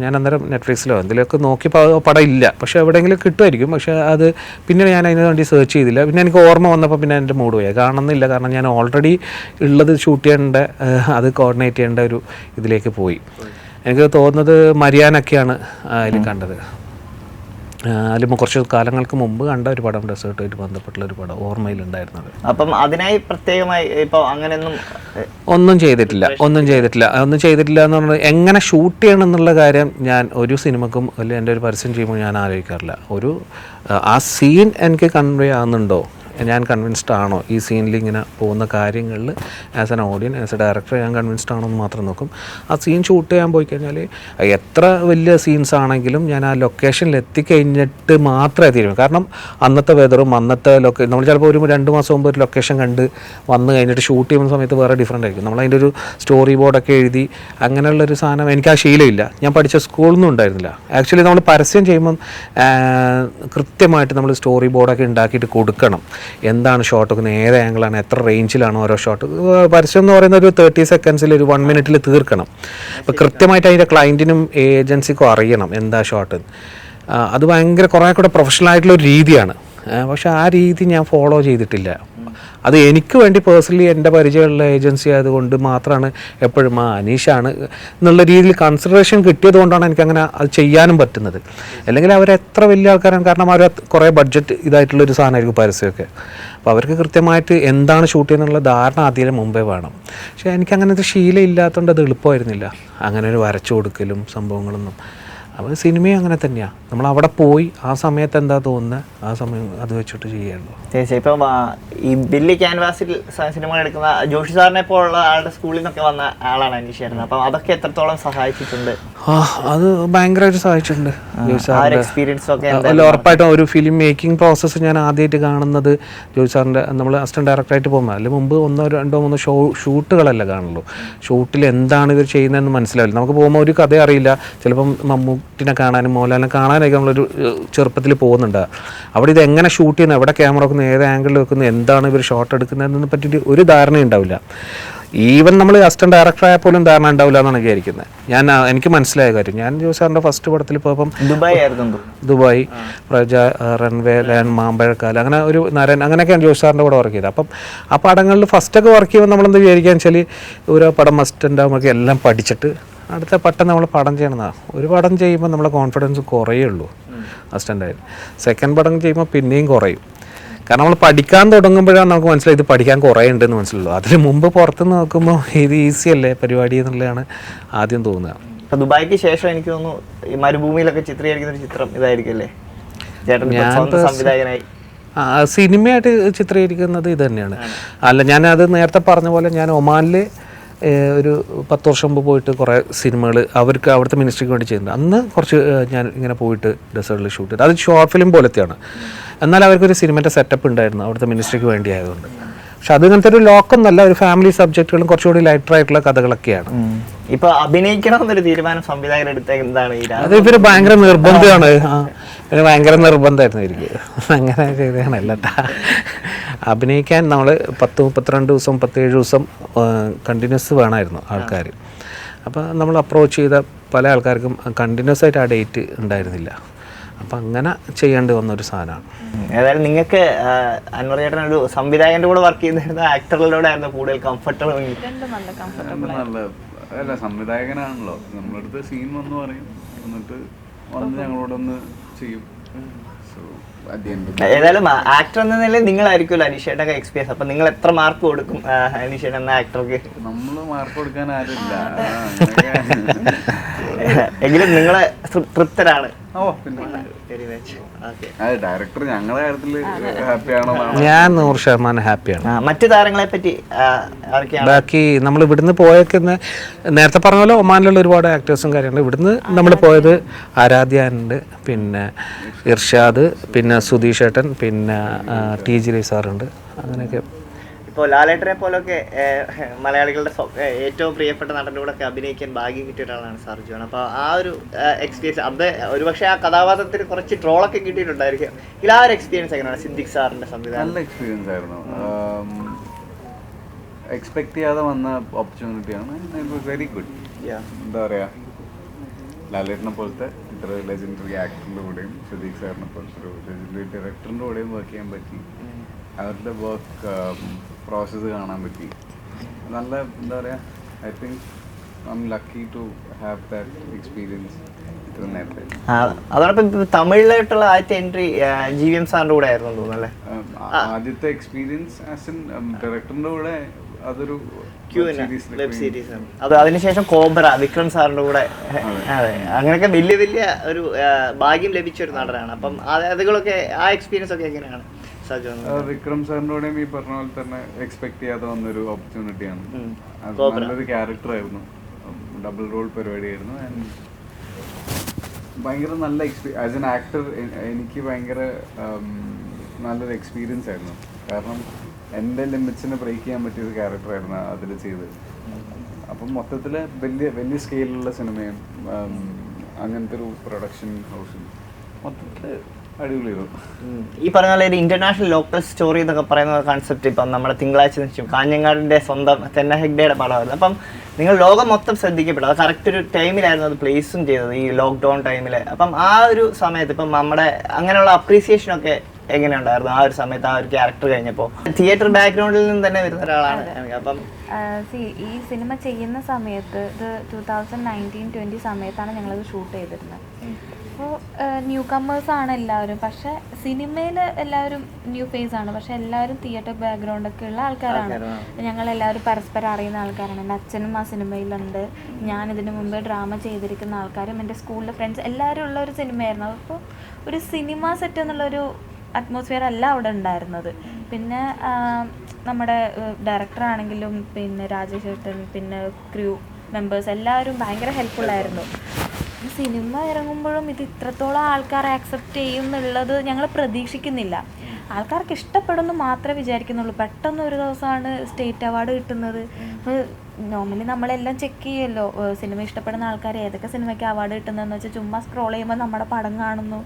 S2: ഞാൻ അന്നേരം നെറ്റ്ഫ്ലിക്സിലോ എന്തെങ്കിലുമൊക്കെ നോക്കി പടം ഇല്ല, പക്ഷേ എവിടെയെങ്കിലും കിട്ടുമായിരിക്കും. പക്ഷേ അത് പിന്നെ ഞാൻ അതിന് വേണ്ടി സെർച്ച് ചെയ്തില്ല. പിന്നെ എനിക്ക് ഓർമ്മ വന്നപ്പോൾ പിന്നെ എൻ്റെ മൂഡ് പോയി, കാണണമെന്നില്ല. കാരണം ഞാൻ ഓൾറെഡി ഉള്ളത് ഷൂട്ട് ചെയ്യേണ്ട, അത് കോർഡിനേറ്റ് ചെയ്യേണ്ട ഒരു ഇതിലേക്ക് പോയി. എനിക്ക് തോന്നുന്നത് മരിയാനൊക്കെയാണ് അതിൽ കണ്ടത്. അതിൽ കുറച്ച് കാലങ്ങൾക്ക് മുമ്പ് കണ്ട ഒരു പടം, ഡെസേർട്ടുമായിട്ട് ബന്ധപ്പെട്ടുള്ള ഒരു പടം ഓർമ്മയിലുണ്ടായിരുന്നത്.
S1: അപ്പം അതിനായി പ്രത്യേകമായി ഇപ്പോൾ അങ്ങനെയൊന്നും
S2: ഒന്നും ചെയ്തിട്ടില്ല എന്ന് പറഞ്ഞാൽ എങ്ങനെ ഷൂട്ട് ചെയ്യണം എന്നുള്ള കാര്യം ഞാൻ ഒരു സിനിമക്കും അല്ലെങ്കിൽ എൻ്റെ ഒരു പരസ്യം ചെയ്യുമ്പോൾ ഞാൻ ആലോചിക്കാറില്ല. ആ സീൻ എനിക്ക് കൺവേ ആകുന്നുണ്ടോ, ഞാൻ കൺവിൻസ്ഡ് ആണോ ഈ സീനിൽ ഇങ്ങനെ പോകുന്ന കാര്യങ്ങളിൽ, as an audience, as A director ഞാൻ കൺവിൻസ്ഡ് ആണോ എന്ന് മാത്രം നോക്കും. ആ സീൻ ഷൂട്ട് ചെയ്യാൻ പോയി കഴിഞ്ഞാൽ എത്ര വലിയ സീൻസ് ആണെങ്കിലും ഞാൻ ആ ലൊക്കേഷനിൽ എത്തിക്കഴിഞ്ഞിട്ട് മാത്രമേ തീരുമാനം. കാരണം അന്നത്തെ വെതറും അന്നത്തെ നമ്മൾ ചിലപ്പോൾ ഒരു 2 മാസം മുമ്പ് ഒരു ലൊക്കേഷൻ കണ്ട് വന്നു കഴിഞ്ഞിട്ട് ഷൂട്ട് ചെയ്യുന്ന സമയത്ത് വേറെ ഡിഫറൻ്റ് ആയിരിക്കും. നമ്മളതിൻ്റെ ഒരു സ്റ്റോറി ബോർഡൊക്കെ എഴുതി അങ്ങനെയുള്ളൊരു സാധനം എനിക്ക് ആ ശീലമില്ല. ഞാൻ പഠിച്ച സ്കൂളിൽ നിന്നും ഉണ്ടായിരുന്നില്ല. ആക്ച്വലി നമ്മൾ പരസ്യം ചെയ്യുമ്പം കൃത്യമായിട്ട് നമ്മൾ സ്റ്റോറി ബോർഡൊക്കെ ഉണ്ടാക്കിയിട്ട് കൊടുക്കണം. എന്താണ് ഷോട്ട് വെക്കുന്നത്, ഏത് ആംഗിളാണ്, എത്ര റേഞ്ചിലാണ് ഓരോ ഷോട്ട്. പരസ്യം എന്ന് പറയുന്ന ഒരു 30 സെക്കൻഡ്സിൽ, ഒരു 1 മിനിറ്റിൽ തീർക്കണം. അപ്പോൾ കൃത്യമായിട്ട് അതിൻ്റെ ക്ലയൻറ്റിനും ഏജൻസിക്കും അറിയണം എന്താ ഷോട്ട്. അത് ഭയങ്കര കുറേ കൂടെ പ്രൊഫഷണൽ ആയിട്ടുള്ളൊരു രീതിയാണ്. പക്ഷെ ആ രീതി ഞാൻ ഫോളോ ചെയ്തിട്ടില്ല. അത് എനിക്ക് വേണ്ടി പേഴ്സണലി എൻ്റെ പരിചയമുള്ള ഏജൻസി ആയതുകൊണ്ട് മാത്രമാണ് എപ്പോഴും അനീഷാണ് എന്നുള്ള രീതിയിൽ കൺസിഡറേഷൻ കിട്ടിയത് കൊണ്ടാണ് എനിക്കങ്ങനെ അത് ചെയ്യാനും പറ്റുന്നത്. അല്ലെങ്കിൽ അവരെത്ര വലിയ ആൾക്കാരാണ്, കാരണം അവർ കുറേ ബഡ്ജറ്റ് ഇതായിട്ടുള്ളൊരു സാധനമായിരിക്കും പരസ്യമൊക്കെ. അപ്പോൾ അവർക്ക് കൃത്യമായിട്ട് എന്താണ് ഷൂട്ട് ചെയ്യുന്നുള്ള ധാരണ ആദ്യം മുമ്പേ വേണം. പക്ഷേ എനിക്കങ്ങനത്തെ ശീലം ഇല്ലാത്തതുകൊണ്ട് അത് എളുപ്പമായിരുന്നില്ല, അങ്ങനെ ഒരു വരച്ചു കൊടുക്കലും സംഭവങ്ങളൊന്നും. അപ്പോൾ സിനിമയും അങ്ങനെ തന്നെയാണ്, നമ്മൾ അവിടെ പോയി ആ സമയത്ത് എന്താ തോന്നുന്നത് ആ സമയം അത് വെച്ചിട്ട് ചെയ്യുള്ളൂ.
S1: തീർച്ചയായും ഇപ്പം ഈ വലിയ ക്യാൻവാസിൽ സിനിമ എടുക്കുന്ന ജോഷി സാറിനെ പോലുള്ള ആളുടെ സ്കൂളിൽ നിന്നൊക്കെ വന്ന ആളാണ് അനീഷ് ചേട്ടൻ. അപ്പം അതൊക്കെ എത്രത്തോളം സഹായിച്ചിട്ടുണ്ട്?
S2: അത് ഭയങ്കരമായിട്ട് സഹായിച്ചിട്ടുണ്ട്. ഉറപ്പായിട്ടും ഒരു ഫിലിം മേക്കിംഗ് പ്രോസസ്സ് ഞാൻ ആദ്യമായിട്ട് കാണുന്നത് ജോഷി സാറിൻ്റെ, നമ്മൾ അസിസ്റ്റന്റ് ഡയറക്ടറായിട്ട് പോകുമ്പോൾ അതിൽ മുമ്പ് 1, 2, 3 ഷൂട്ടുകളല്ല കാണുള്ളൂ. ഷൂട്ടിൽ എന്താണ് ഇവർ ചെയ്യുന്നതെന്ന് മനസ്സിലാവില്ല. നമുക്ക് പോകുമ്പോൾ ഒരു കഥ അറിയില്ല. ചിലപ്പം മമ്മൂട്ടിനെ കാണാനും മോഹൻലാലിനെ കാണാനൊക്കെ നമ്മളൊരു ചെറുപ്പത്തിൽ പോകുന്നുണ്ട്. അവിടെ ഇത് എങ്ങനെ ഷൂട്ട് ചെയ്യുന്നത്, എവിടെ ക്യാമറ വെക്കുന്നത്, ഏത് ആംഗിളിൽ വെക്കുന്നത്, എന്താണ് ഇവർ ഷോട്ട് എടുക്കുന്നതെന്ന് പറ്റിയിട്ട് ഒരു ധാരണ ഉണ്ടാവില്ല. ഈവൻ നമ്മൾ അസിസ്റ്റന്റ് ഡയറക്ടറായ പോലും ധാരണ ഉണ്ടാവില്ല എന്നാണ് വിചാരിക്കുന്നത്. എനിക്ക് മനസ്സിലായ കാര്യം, ഞാൻ ജോസ് സാറിൻ്റെ ഫസ്റ്റ് പടത്തിൽ പോയപ്പം ദുബായ്, പ്രജ, റൺവേ, മാമ്പഴക്കാല, അങ്ങനെ ഒരു നരൻ, അങ്ങനെയൊക്കെയാണ് ജോസ് സാറിൻ്റെ കൂടെ വർക്ക് ചെയ്തത്. അപ്പം ആ പടങ്ങളിൽ ഫസ്റ്റൊക്കെ വർക്ക് ചെയ്യുമ്പോൾ നമ്മളെന്ത് വിചാരിക്കുകയെന്ന് വെച്ചാൽ ഓരോ പടം മസ്റ്റ് ഉണ്ടാകുമ്പോൾ എല്ലാം പഠിച്ചിട്ട് അടുത്ത പെട്ടെന്ന് നമ്മൾ പടം ചെയ്യണമെന്നാണ്. ഒരു പടം ചെയ്യുമ്പോൾ നമ്മളെ കോൺഫിഡൻസ് കുറയുള്ളൂ അസിസ്റ്റൻ്റായിട്ട്. സെക്കൻഡ് പടം ചെയ്യുമ്പോൾ പിന്നെയും കുറയും. കാരണം നമ്മൾ പഠിക്കാൻ തുടങ്ങുമ്പോഴാണ് നമുക്ക് മനസ്സിലായി ഇത് പഠിക്കാൻ കുറേ ഉണ്ടെന്ന് മനസ്സിലുള്ളൂ. അതിന് മുമ്പ് പുറത്ത് നോക്കുമ്പോൾ ഇത് ഈസി അല്ലേ പരിപാടി എന്നുള്ളതാണ് ആദ്യം തോന്നുക.
S1: ദുബായിക്ക് ശേഷം എനിക്ക് തോന്നുന്നു ഈ മരുഭൂമിയിലൊക്കെ ചിത്രീകരിക്കുന്ന ഒരു ചിത്രം ഇതായിരിക്കും അല്ലേ സംവിധായകനായി?
S2: സിനിമയായിട്ട് ചിത്രീകരിക്കുന്നത് ഇത് തന്നെയാണ്. അല്ല, ഞാനത് നേരത്തെ പറഞ്ഞ പോലെ ഞാൻ ഒമാനിൽ ഒരു 10 വർഷം മുമ്പ് പോയിട്ട് കുറേ സിനിമകൾ അവർക്ക് അവിടുത്തെ മിനിസ്ട്രിക്ക് വേണ്ടി ചെയ്യുന്നത്. അന്ന് കുറച്ച് ഞാൻ ഇങ്ങനെ പോയിട്ട് ഡെസേർട്ടിൽ ഷൂട്ട് ചെയ്തു. അത് ഷോർട്ട് ഫിലിം പോലത്തെയാണ്. എന്നാൽ അവർക്കൊരു സിനിമേൻ്റെ സെറ്റപ്പ് ഉണ്ടായിരുന്നു അവിടുത്തെ മിനിസ്ട്രിക്ക് വേണ്ടി ആയതുകൊണ്ട്. പക്ഷെ അത് ഇങ്ങനത്തെ ഒരു ലോക്കൊന്നല്ല, ഒരു ഫാമിലി സബ്ജക്റ്റുകളും കുറച്ചുകൂടി ലൈറ്ററായിട്ടുള്ള കഥകളൊക്കെയാണ്.
S1: ഇപ്പൊ അഭിനയിക്കണമെന്നൊരു തീരുമാനം സംവിധായകരെടുത്ത എന്താണ്?
S2: അത് ഇവര് ഭയങ്കര നിർബന്ധമാണ്. ഇവര് ഭയങ്കര നിർബന്ധമായിരുന്നു ഇവർക്ക്. അങ്ങനെ ചെയ്തതാണല്ല. അഭിനയിക്കാൻ നമ്മൾ 10-32 ദിവസം 37 ദിവസം കണ്ടിന്യൂസ് വേണമായിരുന്നു ആൾക്കാർ. അപ്പോൾ നമ്മൾ അപ്രോച്ച് ചെയ്ത പല ആൾക്കാർക്കും കണ്ടിന്യൂസ് ആയിട്ട് ആ ഡേറ്റ് ഉണ്ടായിരുന്നില്ല. അപ്പം അങ്ങനെ ചെയ്യേണ്ടി വന്നൊരു സാധനമാണ്.
S1: ഏതായാലും നിങ്ങൾക്ക് അൻവർ ചേട്ടൻ ഒരു സംവിധായകൻ്റെ കൂടെ വർക്ക് ചെയ്തിരുന്ന ആക്ടറിലൂടെ ആയിരുന്നു കൂടുതൽ കംഫർട്ടബിൾ?
S3: നല്ല അല്ല, സംവിധായകനാണല്ലോ. നമ്മളടുത്ത് സീൻ വന്ന് പറയും, എന്നിട്ട് വന്ന് ഞങ്ങളോടൊന്ന് ചെയ്യും.
S1: ഏതായാലും ആക്ടർ എന്ന നിലയിൽ നിങ്ങളായിരിക്കുമല്ലോ അനീഷേട്ടൊക്കെ എക്സ്പീരിയൻസ്. അപ്പൊ നിങ്ങൾ എത്ര മാർക്ക് കൊടുക്കും അനീഷേട്ടൻ എന്ന ആക്ടർക്ക്?
S3: നമ്മള് മാർക്ക് കൊടുക്കാൻ ആരില്ല.
S1: എങ്കിലും നിങ്ങളെ തൃപ്തരാണ്?
S3: ഡയറക്ടർ ഞങ്ങളുടെ കാര്യത്തില് ഹാപ്പിയാണോ?
S2: ഞാൻ 100% ഹാപ്പിയാണ്.
S1: മറ്റു താരങ്ങളെ പറ്റി
S2: ബാക്കി നമ്മൾ ഇവിടുന്ന് പോയൊക്കെ നേരത്തെ പറഞ്ഞ പോലെ ഒമാനിലുള്ള ഒരുപാട് ആക്ടേഴ്സും കാര്യങ്ങളുണ്ട്. ഇവിടുന്ന് നമ്മൾ പോയത് ആരാധ്യാനുണ്ട്, പിന്നെ ഇർഷാദ്, പിന്നെ സുധീഷ് ഏട്ടൻ, പിന്നെ TG സാറുണ്ട്. അങ്ങനെയൊക്കെ.
S1: ഇപ്പോൾ ലാലേട്ടനെ പോലൊക്കെ മലയാളികളുടെ ഏറ്റവും പ്രിയപ്പെട്ട നടൻ്റെ കൂടെ ഒക്കെ അഭിനയിക്കാൻ ഭാഗ്യം കിട്ടിയ ഒരാളാണ് സർജുവാണ്. അപ്പോൾ ആ ഒരു എക്സ്പീരിയൻസ്, അത് ഒരുപക്ഷെ ആ കഥാപാത്രത്തിന് കുറച്ച് ട്രോളൊക്കെ കിട്ടിയിട്ടുണ്ടായിരിക്കും. ഇതിൽ ആ ഒരു എക്സ്പീരിയൻസ് എങ്ങനെയാണ് സിദ്ദിഖ് സാറിൻ്റെ സംവിധാനം?
S3: നല്ല എക്സ്പീരിയൻസ് ആയിരുന്നു. എക്സ്പെക്ട് ചെയ്യാതെ വന്ന ഓപ്പർച്യൂണിറ്റിയാണ്. Very good. എന്താ പറയുക, ലാലേട്ടനെ പോലത്തെ ഇത്ര ലെജൻഡറി ആക്ടറിൻ്റെ കൂടെയും സിദ്ദിഖ് സാറിനെ പോലത്തെ ഒരു ലെജൻഡറി ഡയറക്ടറിൻ്റെ കൂടെയും വർക്ക് ചെയ്യാൻ പറ്റി. അവരുടെ വർക്ക് പ്രോസസ്സ് കാണാൻ പറ്റി. നല്ല എന്താ പറയുക, I think I'm lucky to have that experience ഇത്ര നേരത്തെ.
S1: അതോടൊപ്പം തമിഴിലായിട്ടുള്ള ആദ്യത്തെ എൻട്രി GVM സാറിൻ്റെ കൂടെ ആയിരുന്നു തോന്നുന്നല്ലേ?
S3: ആദ്യത്തെ എക്സ്പീരിയൻസ് ആസ് എൻ ഡയറക്ടറിൻ്റെ കൂടെ അതൊരു
S1: വെബ് സീരീസ് ആണ്. അത് അതിനുശേഷം കോബ്ര വിക്രം സാറിൻ്റെ കൂടെ. അതെ, അങ്ങനെയൊക്കെ വലിയ വലിയ ഒരു ഭാഗ്യം ലഭിച്ച ഒരു നടനാണ്. അപ്പം അതുകളൊക്കെ ആ എക്സ്പീരിയൻസ് ഒക്കെ എങ്ങനെയാണ്?
S3: വിക്രം സാറിൻ്റെ കൂടെയും ഈ പറഞ്ഞ പോലെ തന്നെ എക്സ്പെക്ട് ചെയ്യാതെ വന്നൊരു ഓപ്പർച്യൂണിറ്റിയാണ്. അത് നല്ലൊരു ക്യാരക്ടറായിരുന്നു, ഡബിൾ റോൾ പരിപാടിയായിരുന്നു. ആൻഡ് ഭയങ്കര നല്ല ആസ് എൻ ആക്ടർ എനിക്ക് ഭയങ്കര നല്ലൊരു എക്സ്പീരിയൻസ് ആയിരുന്നു. കാരണം എൻ്റെ ലിമിറ്റ്സിനെ ബ്രേക്ക് ചെയ്യാൻ പറ്റിയൊരു ക്യാരക്ടറായിരുന്നു അതിൽ ചെയ്തത്. അപ്പം മൊത്തത്തിൽ വലിയ സ്കെയിലുള്ള സിനിമയും അങ്ങനത്തെ ഒരു പ്രൊഡക്ഷൻ ഹൗസും മൊത്തത്തിൽ അടിപൊളിയായിരുന്നു.
S1: ഈ പറഞ്ഞ പോലെ ഒരു ഇന്റർനാഷണൽ ലോക്കൽ സ്റ്റോറി എന്നൊക്കെ പറയുന്ന കൺസെപ്റ്റ് ഇപ്പം നമ്മുടെ തിങ്കളാഴ്ച നിശ്ചയം കാഞ്ഞങ്ങാടിൻ്റെ സ്വന്തം തെന്ന ഹെഗ്ഡയുടെ പടമായിരുന്നു. അപ്പം നിങ്ങൾ ലോകം മൊത്തം ശ്രദ്ധിക്കപ്പെട്ടു. അത് കറക്റ്റ് ഒരു ടൈമിലായിരുന്നു അത് പ്ലേസും ചെയ്തത്, ഈ ലോക്ക്ഡൗൺ ടൈമിൽ. അപ്പം ആ ഒരു സമയത്ത് ഇപ്പം നമ്മുടെ അങ്ങനെയുള്ള അപ്രീസിയേഷനൊക്കെ എങ്ങനെയുണ്ടായിരുന്നു ആ ഒരു സമയത്ത്, ആ ഒരു ക്യാരക്ടർ കഴിഞ്ഞപ്പോൾ? തിയേറ്റർ ബാക്ക്ഗ്രൗണ്ടിൽ നിന്ന് തന്നെ വരുന്ന ഒരാളാണ്. അപ്പം
S4: ഈ സിനിമ ചെയ്യുന്ന സമയത്ത് ഇത് 2019-20 സമയത്താണ് ഞങ്ങളത് ഷൂട്ട് ചെയ്തിരുന്നത്. അപ്പോൾ ന്യൂ കമ്മേഴ്സാണ് എല്ലാവരും. പക്ഷേ സിനിമയിൽ എല്ലാവരും ന്യൂ ഫേസ് ആണ്. പക്ഷേ എല്ലാവരും തിയേറ്റർ ബാക്ക്ഗ്രൗണ്ടൊക്കെ ഉള്ള ആൾക്കാരാണ്. ഞങ്ങളെല്ലാവരും പരസ്പരം അറിയുന്ന ആൾക്കാരാണ്. എൻ്റെ അച്ഛനും ആ സിനിമയിലുണ്ട്. ഞാനിതിന് മുമ്പ് ഡ്രാമ ചെയ്തിരിക്കുന്ന ആൾക്കാരും എൻ്റെ സ്കൂളിലെ ഫ്രണ്ട്സ് എല്ലാവരും ഉള്ള ഒരു സിനിമയായിരുന്നു. അപ്പോൾ ഒരു സിനിമ സെറ്റ് എന്നുള്ളൊരു അറ്റ്മോസ്ഫിയർ അല്ല അവിടെ ഉണ്ടായിരുന്നത്. പിന്നെ നമ്മുടെ ഡയറക്ടറാണെങ്കിലും പിന്നെ രാജേഷ് ഏട്ടൻ, പിന്നെ ക്രൂ മെമ്പേഴ്സ് എല്ലാവരും ഭയങ്കര ഹെൽപ്ഫുള്ളായിരുന്നു. സിനിമ ഇറങ്ങുമ്പോഴും ഇത് ഇത്രത്തോളം ആൾക്കാർ ആക്സെപ്റ്റ് ചെയ്യും എന്നുള്ളത് ഞങ്ങൾ പ്രതീക്ഷിക്കുന്നില്ല. ആൾക്കാർക്ക് ഇഷ്ടപ്പെടുന്നു മാത്രമേ വിചാരിക്കുന്നുള്ളൂ. പെട്ടെന്ന് ഒരു ദിവസമാണ് സ്റ്റേറ്റ് അവാർഡ് കിട്ടുന്നത്. നോർമലി നമ്മളെല്ലാം ചെക്ക് ചെയ്യുമല്ലോ സിനിമ ഇഷ്ടപ്പെടുന്ന ആൾക്കാർ ഏതൊക്കെ സിനിമയ്ക്ക് അവാർഡ് കിട്ടുന്നതെന്ന് വെച്ചാൽ ചുമ്മാ സ്ക്രോൾ ചെയ്യുമ്പോൾ നമ്മുടെ പടം കാണുന്നു.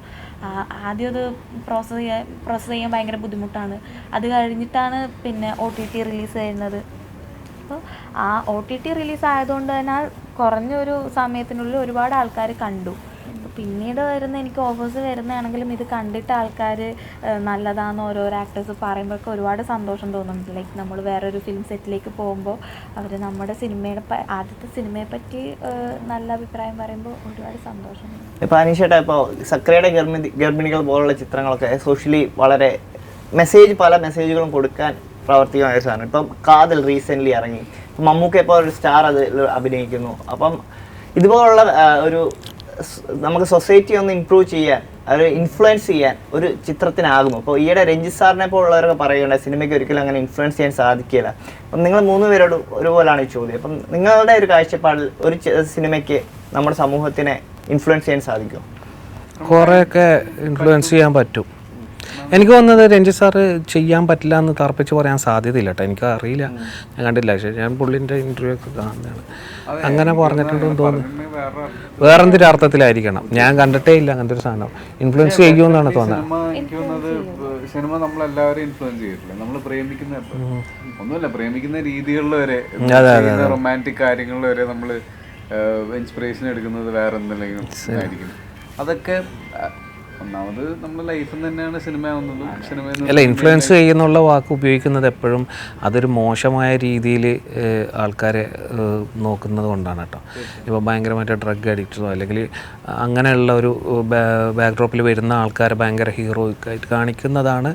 S4: ആദ്യം അത് പ്രോസസ്സ് ചെയ്യാൻ ഭയങ്കര ബുദ്ധിമുട്ടാണ്. അത് കഴിഞ്ഞിട്ടാണ് പിന്നെ OTT റിലീസ് ചെയ്യുന്നത്. അപ്പോൾ ആ OTT റിലീസ് ആയതുകൊണ്ട് തന്നെ കുറഞ്ഞൊരു സമയത്തിനുള്ളിൽ ഒരുപാട് ആൾക്കാർ കണ്ടു. പിന്നീട് വരുന്ന എനിക്ക് ഓഫേഴ്സ് വരുന്നതാണെങ്കിലും ഇത് കണ്ടിട്ട് ആൾക്കാർ നല്ലതാണെന്ന് ഓരോരോ ആക്ടേഴ്സ് പറയുമ്പോഴൊക്കെ ഒരുപാട് സന്തോഷം തോന്നുന്നുണ്ട്. ലൈക്ക് നമ്മൾ വേറൊരു ഫിലിം സെറ്റിലേക്ക് പോകുമ്പോൾ അവർ നമ്മുടെ ആദ്യത്തെ സിനിമയെ പറ്റി നല്ല അഭിപ്രായം പറയുമ്പോൾ ഒരുപാട് സന്തോഷം.
S1: ഇപ്പോൾ അനീഷേട്ടാ, ഇപ്പോൾ സക്രിയയുടെ ഗർഭിണികൾ പോലുള്ള ചിത്രങ്ങളൊക്കെ സോഷ്യലി വളരെ പല മെസ്സേജുകളും കൊടുക്കാൻ പ്രവർത്തിക്കുന്ന ഒരു സാധനം. ഇപ്പം കാതൽ റീസെൻ്റ്ലി ഇറങ്ങി, മമ്മൂക്ക ഇപ്പോൾ ഒരു സ്റ്റാർ അത് അഭിനയിക്കുന്നു. അപ്പം ഇതുപോലുള്ള ഒരു നമുക്ക് സൊസൈറ്റി ഒന്ന് ഇമ്പ്രൂവ് ചെയ്യാൻ ഒരു ഇൻഫ്ലുവൻസ് ചെയ്യാൻ ഒരു ചിത്രത്തിനാകുമോ? അപ്പോൾ ഈയിടെ രഞ്ജിത്ത് സാറിനെ പോലുള്ളവരൊക്കെ പറയുകയുണ്ട് സിനിമയ്ക്ക് ഒരിക്കലും അങ്ങനെ ഇൻഫ്ലുവൻസ് ചെയ്യാൻ സാധിക്കില്ല. അപ്പം നിങ്ങൾ 3 പേരോട് ഒരുപോലാണ് ഈ ചോദ്യം. അപ്പം നിങ്ങളുടെ ഒരു കാഴ്ചപ്പാടിൽ ഒരു സിനിമയ്ക്ക് നമ്മുടെ സമൂഹത്തിനെ ഇൻഫ്ലുവൻസ് ചെയ്യാൻ സാധിക്കുമോ?
S2: കുറേയൊക്കെ ഇൻഫ്ലുവൻസ് ചെയ്യാൻ പറ്റും. എനിക്ക് തോന്നുന്നത് രഞ്ജിത്ത് സാറ് ചെയ്യാൻ പറ്റില്ല എന്ന് തർപ്പിച്ച് പറയാൻ സാധ്യതയില്ല കേട്ടോ. എനിക്ക് അറിയില്ല, ഞാൻ കണ്ടില്ല. പക്ഷേ ഞാൻ പുള്ളിൻ്റെ ഇൻ്റർവ്യൂ ഒക്കെ കാണുന്നതാണ്. അങ്ങനെ പറഞ്ഞിട്ടുണ്ടെന്ന് തോന്നുന്നു. വേറെന്തൊരു അർത്ഥത്തിലായിരിക്കണം, ഞാൻ കണ്ടിട്ടേ ഇല്ല അങ്ങനത്തെ ഒരു സാധനം. ഇൻഫ്ലുവൻസ് ചെയ്യുമെന്നാണ് തോന്നുന്നത്.
S3: സിനിമ നമ്മളെല്ലാവരും ഇൻഫ്ലുവൻസ് ചെയ്തിട്ടില്ല. നമ്മൾ പ്രേമിക്കുന്ന ഒന്നുമില്ല, പ്രേമിക്കുന്ന രീതികളിൽ വരെ, റൊമാൻറ്റിക് കാര്യങ്ങളിൽ വരെ നമ്മൾ ഇൻസ്പിറേഷൻ എടുക്കുന്നത് വേറെ എന്തെങ്കിലും ആയിരിക്കും. അതൊക്കെ ഒന്നാമത് നമ്മുടെ ലൈഫിൽ തന്നെയാണ് സിനിമ ആവുന്നതും. സിനിമ
S2: അല്ല, ഇൻഫ്ലുവൻസ് ചെയ്യുന്നുള്ള വാക്ക് ഉപയോഗിക്കുന്നത് എപ്പോഴും അതൊരു മോശമായ രീതിയിൽ ആൾക്കാരെ നോക്കുന്നത് കൊണ്ടാണ് കേട്ടോ. ഇപ്പോൾ ഭയങ്കരമായിട്ട് ഡ്രഗ് അഡിക്റ്റോ അല്ലെങ്കിൽ അങ്ങനെയുള്ള ഒരു ബാക്ക്ഡ്രോപ്പിൽ വരുന്ന ആൾക്കാരെ ഭയങ്കര ഹീറോയിക്കായിട്ട് കാണിക്കുന്നതാണ്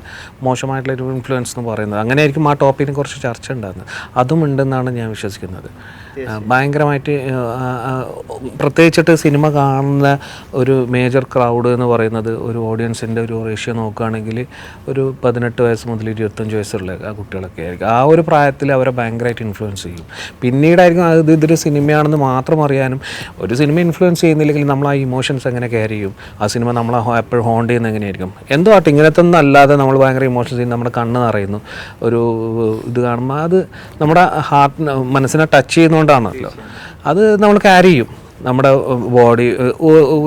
S2: മോശമായിട്ടുള്ളൊരു ഇൻഫ്ലുവൻസ് എന്ന് പറയുന്നത്. അങ്ങനെയായിരിക്കും ആ ടോപ്പിനെ കുറിച്ച് ചർച്ച ഉണ്ടാകുന്നത്. അതും ഉണ്ടെന്നാണ് ഞാൻ വിശ്വസിക്കുന്നത്. ഭയങ്കരമായിട്ട് പ്രത്യേകിച്ചിട്ട് സിനിമ കാണുന്ന ഒരു മേജർ ക്രൗഡ് എന്ന് പറയുന്നത് ഒരു ഓഡിയൻസിൻ്റെ ഒരു റേഷ്യോ നോക്കുകയാണെങ്കിൽ ഒരു 18 വയസ്സ് മുതൽ 25 വയസ്സുള്ള ആ കുട്ടികളൊക്കെ ആയിരിക്കും. ആ ഒരു പ്രായത്തിൽ അവരെ ഭയങ്കരമായിട്ട് ഇൻഫ്ലുവൻസ് ചെയ്യും. പിന്നീടായിരിക്കും അത് ഇതൊരു സിനിമയാണെന്ന് മാത്രം അറിയാനും. ഒരു സിനിമ ഇൻഫ്ലുവൻസ് ചെയ്യുന്നില്ലെങ്കിൽ നമ്മൾ ആ ഇമോഷൻസ് എങ്ങനെ ക്യാരി ചെയ്യും? ആ സിനിമ നമ്മളെ എപ്പോഴും ഹോണ്ട് ചെയ്യുന്നത് എങ്ങനെയായിരിക്കും? എന്തോ ആട്ടെ, ഇങ്ങനത്തെ ഒന്നും അല്ലാതെ നമ്മൾ ഭയങ്കര ഇമോഷൻസ് ചെയ്യും, നമ്മുടെ കണ്ണ് നിറയുന്നു ഒരു ഇത് കാണുമ്പോൾ. അത് നമ്മുടെ ഹാർട്ടിന് മനസ്സിനെ ടച്ച് ചെയ്യുന്നതുകൊണ്ടാണല്ലോ. അത് നമ്മൾ ക്യാരി ചെയ്യും. നമ്മുടെ ബോഡി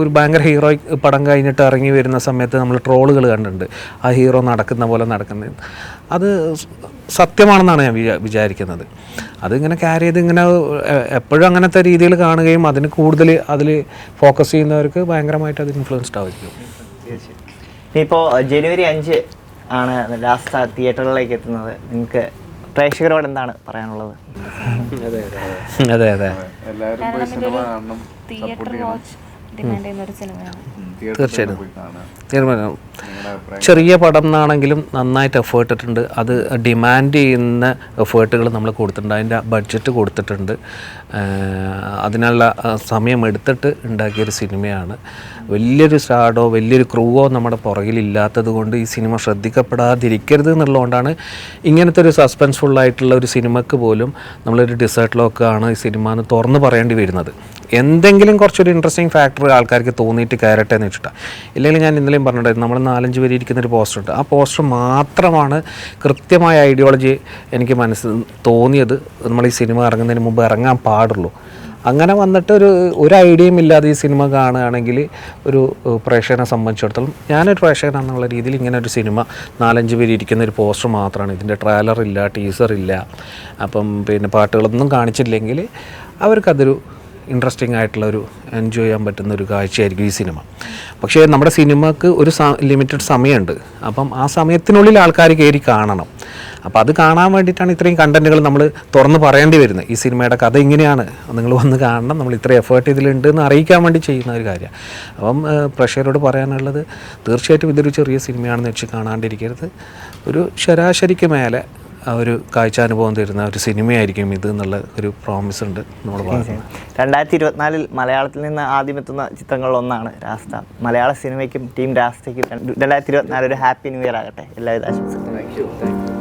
S2: ഒരു ഭയങ്കര ഹീറോയിക് പടം കഴിഞ്ഞിട്ട് ഇറങ്ങി വരുന്ന സമയത്ത് നമ്മൾ ട്രോളുകൾ കണ്ടിട്ടുണ്ട്, ആ ഹീറോ നടക്കുന്ന പോലെ നടക്കുന്നത്. അത് സത്യമാണെന്നാണ് ഞാൻ വിചാരിക്കുന്നത്. അതിങ്ങനെ ക്യാരി ചെയ്ത് ഇങ്ങനെ എപ്പോഴും അങ്ങനത്തെ രീതിയിൽ കാണുകയും അതിന് കൂടുതൽ അതിൽ ഫോക്കസ് ചെയ്യുന്നവർക്ക് ഭയങ്കരമായിട്ട് അത് ഇൻഫ്ലുവൻസ്ഡ് ആയിരിക്കും.
S1: ഇനിയിപ്പോൾ ജനുവരി 5 ആണ് ലാസ്റ്റ് തിയേറ്ററുകളിലേക്ക് എത്തുന്നത്. നിങ്ങൾക്ക് പ്രേക്ഷകരോട് എന്താണ് പറയാനുള്ളത്?
S2: അതെ അതെ,
S3: എല്ലാവരും പോയി സിനിമ കാണണം,
S4: തിയേറ്റർ വാച്ച് ഡിമാൻഡ് ചെയ്യുന്ന ഒരു സിനിമയാണ്.
S2: തീർച്ചയായിട്ടും തീരുമാനം. ചെറിയ പടം എന്നാണെങ്കിലും നന്നായിട്ട് എഫേർട്ട് ഇട്ടിട്ടുണ്ട്. അത് ഡിമാൻഡ് ചെയ്യുന്ന എഫേർട്ടുകൾ നമ്മൾ കൊടുത്തിട്ടുണ്ട്, അതിൻ്റെ ബഡ്ജറ്റ് കൊടുത്തിട്ടുണ്ട്, അതിനുള്ള സമയം എടുത്തിട്ട് ഉണ്ടാക്കിയൊരു സിനിമയാണ്. വലിയൊരു സ്റ്റാർഡോ വലിയൊരു ക്രൂവോ നമ്മുടെ പുറകിലില്ലാത്തത് കൊണ്ട് ഈ സിനിമ ശ്രദ്ധിക്കപ്പെടാതിരിക്കരുത് എന്നുള്ളതുകൊണ്ടാണ് ഇങ്ങനത്തെ ഒരു സസ്പെൻസ്ഫുള്ളായിട്ടുള്ള ഒരു സിനിമയ്ക്ക് പോലും നമ്മളൊരു ഡിസേർട്ടിലൊക്കെയാണ് ഈ സിനിമ എന്ന് തുറന്ന് പറയേണ്ടി വരുന്നത്. എന്തെങ്കിലും കുറച്ചൊരു ഇൻട്രസ്റ്റിംഗ് ഫാക്ടർ ആൾക്കാർക്ക് തോന്നിയിട്ട് കയറട്ടെ എന്ന് വെച്ചിട്ടാണ്. ഇല്ലെങ്കിൽ ഞാൻ ഇന്നലെയും പറഞ്ഞിട്ടുണ്ടായിരുന്നു, നമ്മൾ 4-5 പേര് ഇരിക്കുന്നൊരു പോസ്റ്റർ ഉണ്ട്. ആ പോസ്റ്റർ മാത്രമാണ് കൃത്യമായ ഐഡിയോളജി എനിക്ക് തോന്നിയത്. നമ്മൾ ഈ സിനിമ ഇറങ്ങുന്നതിന് മുമ്പ് ഇറങ്ങാൻ പാടുള്ളൂ. അങ്ങനെ വന്നിട്ട് ഒരു ഐഡിയയും ഇല്ലാതെ ഈ സിനിമ കാണുകയാണെങ്കിൽ ഒരു പ്രേക്ഷകനെ സംബന്ധിച്ചിടത്തോളം, ഞാനൊരു പ്രേക്ഷകനെന്നുള്ള രീതിയിൽ ഇങ്ങനെ ഒരു സിനിമ 4-5 പേര് ഇരിക്കുന്ന ഒരു പോസ്റ്റർ മാത്രമാണ്, ഇതിൻ്റെ ട്രെയിലർ ഇല്ല, ടീസർ ഇല്ല, അപ്പം പിന്നെ പാട്ടുകളൊന്നും കാണിച്ചില്ലെങ്കിൽ അവർക്കതൊരു ഇൻട്രസ്റ്റിംഗ് ആയിട്ടുള്ളൊരു എൻജോയ് ചെയ്യാൻ പറ്റുന്ന ഒരു കാഴ്ചയായിരിക്കും ഈ സിനിമ. പക്ഷേ നമ്മുടെ സിനിമക്ക് ഒരു ലിമിറ്റഡ് സമയമുണ്ട്. അപ്പം ആ സമയത്തിനുള്ളിൽ ആൾക്കാർ കയറി കാണണം. അപ്പോൾ അത് കാണാൻ വേണ്ടിയിട്ടാണ് ഇത്രയും കണ്ടൻറ്റുകൾ നമ്മൾ തുറന്ന് പറയേണ്ടി വരുന്നത്. ഈ സിനിമയുടെ കഥ ഇങ്ങനെയാണ്, നിങ്ങൾ വന്ന് കാണണം, നമ്മൾ ഇത്ര എഫേർട്ട് ഇതിലുണ്ട് എന്ന് അറിയിക്കാൻ വേണ്ടി ചെയ്യുന്ന ഒരു കാര്യമാണ്. അപ്പം പ്രേക്ഷകരോട് പറയാനുള്ളത്, തീർച്ചയായിട്ടും ഇതൊരു ചെറിയ സിനിമയാണെന്ന് വെച്ച് കാണാണ്ടിരിക്കരുത്. ഒരു ശരാശരിക്ക് മേലെ ഒരു കാഴ്ചാനുഭവം തരുന്ന ഒരു സിനിമയായിരിക്കും ഇത് എന്നുള്ള ഒരു പ്രോമിസ് ഉണ്ട് നമ്മൾ പറയുന്നത്.
S1: 2024 മലയാളത്തിൽ നിന്ന് ആദ്യം എത്തുന്ന ചിത്രങ്ങളിലൊന്നാണ് രാസ്ത. മലയാള സിനിമയ്ക്കും ടീം രാസ്തയ്ക്കും 2024 ഒരു ഹാപ്പി ന്യൂ ഇയർ ആകട്ടെ. എല്ലാവിധ ആശംസകളും.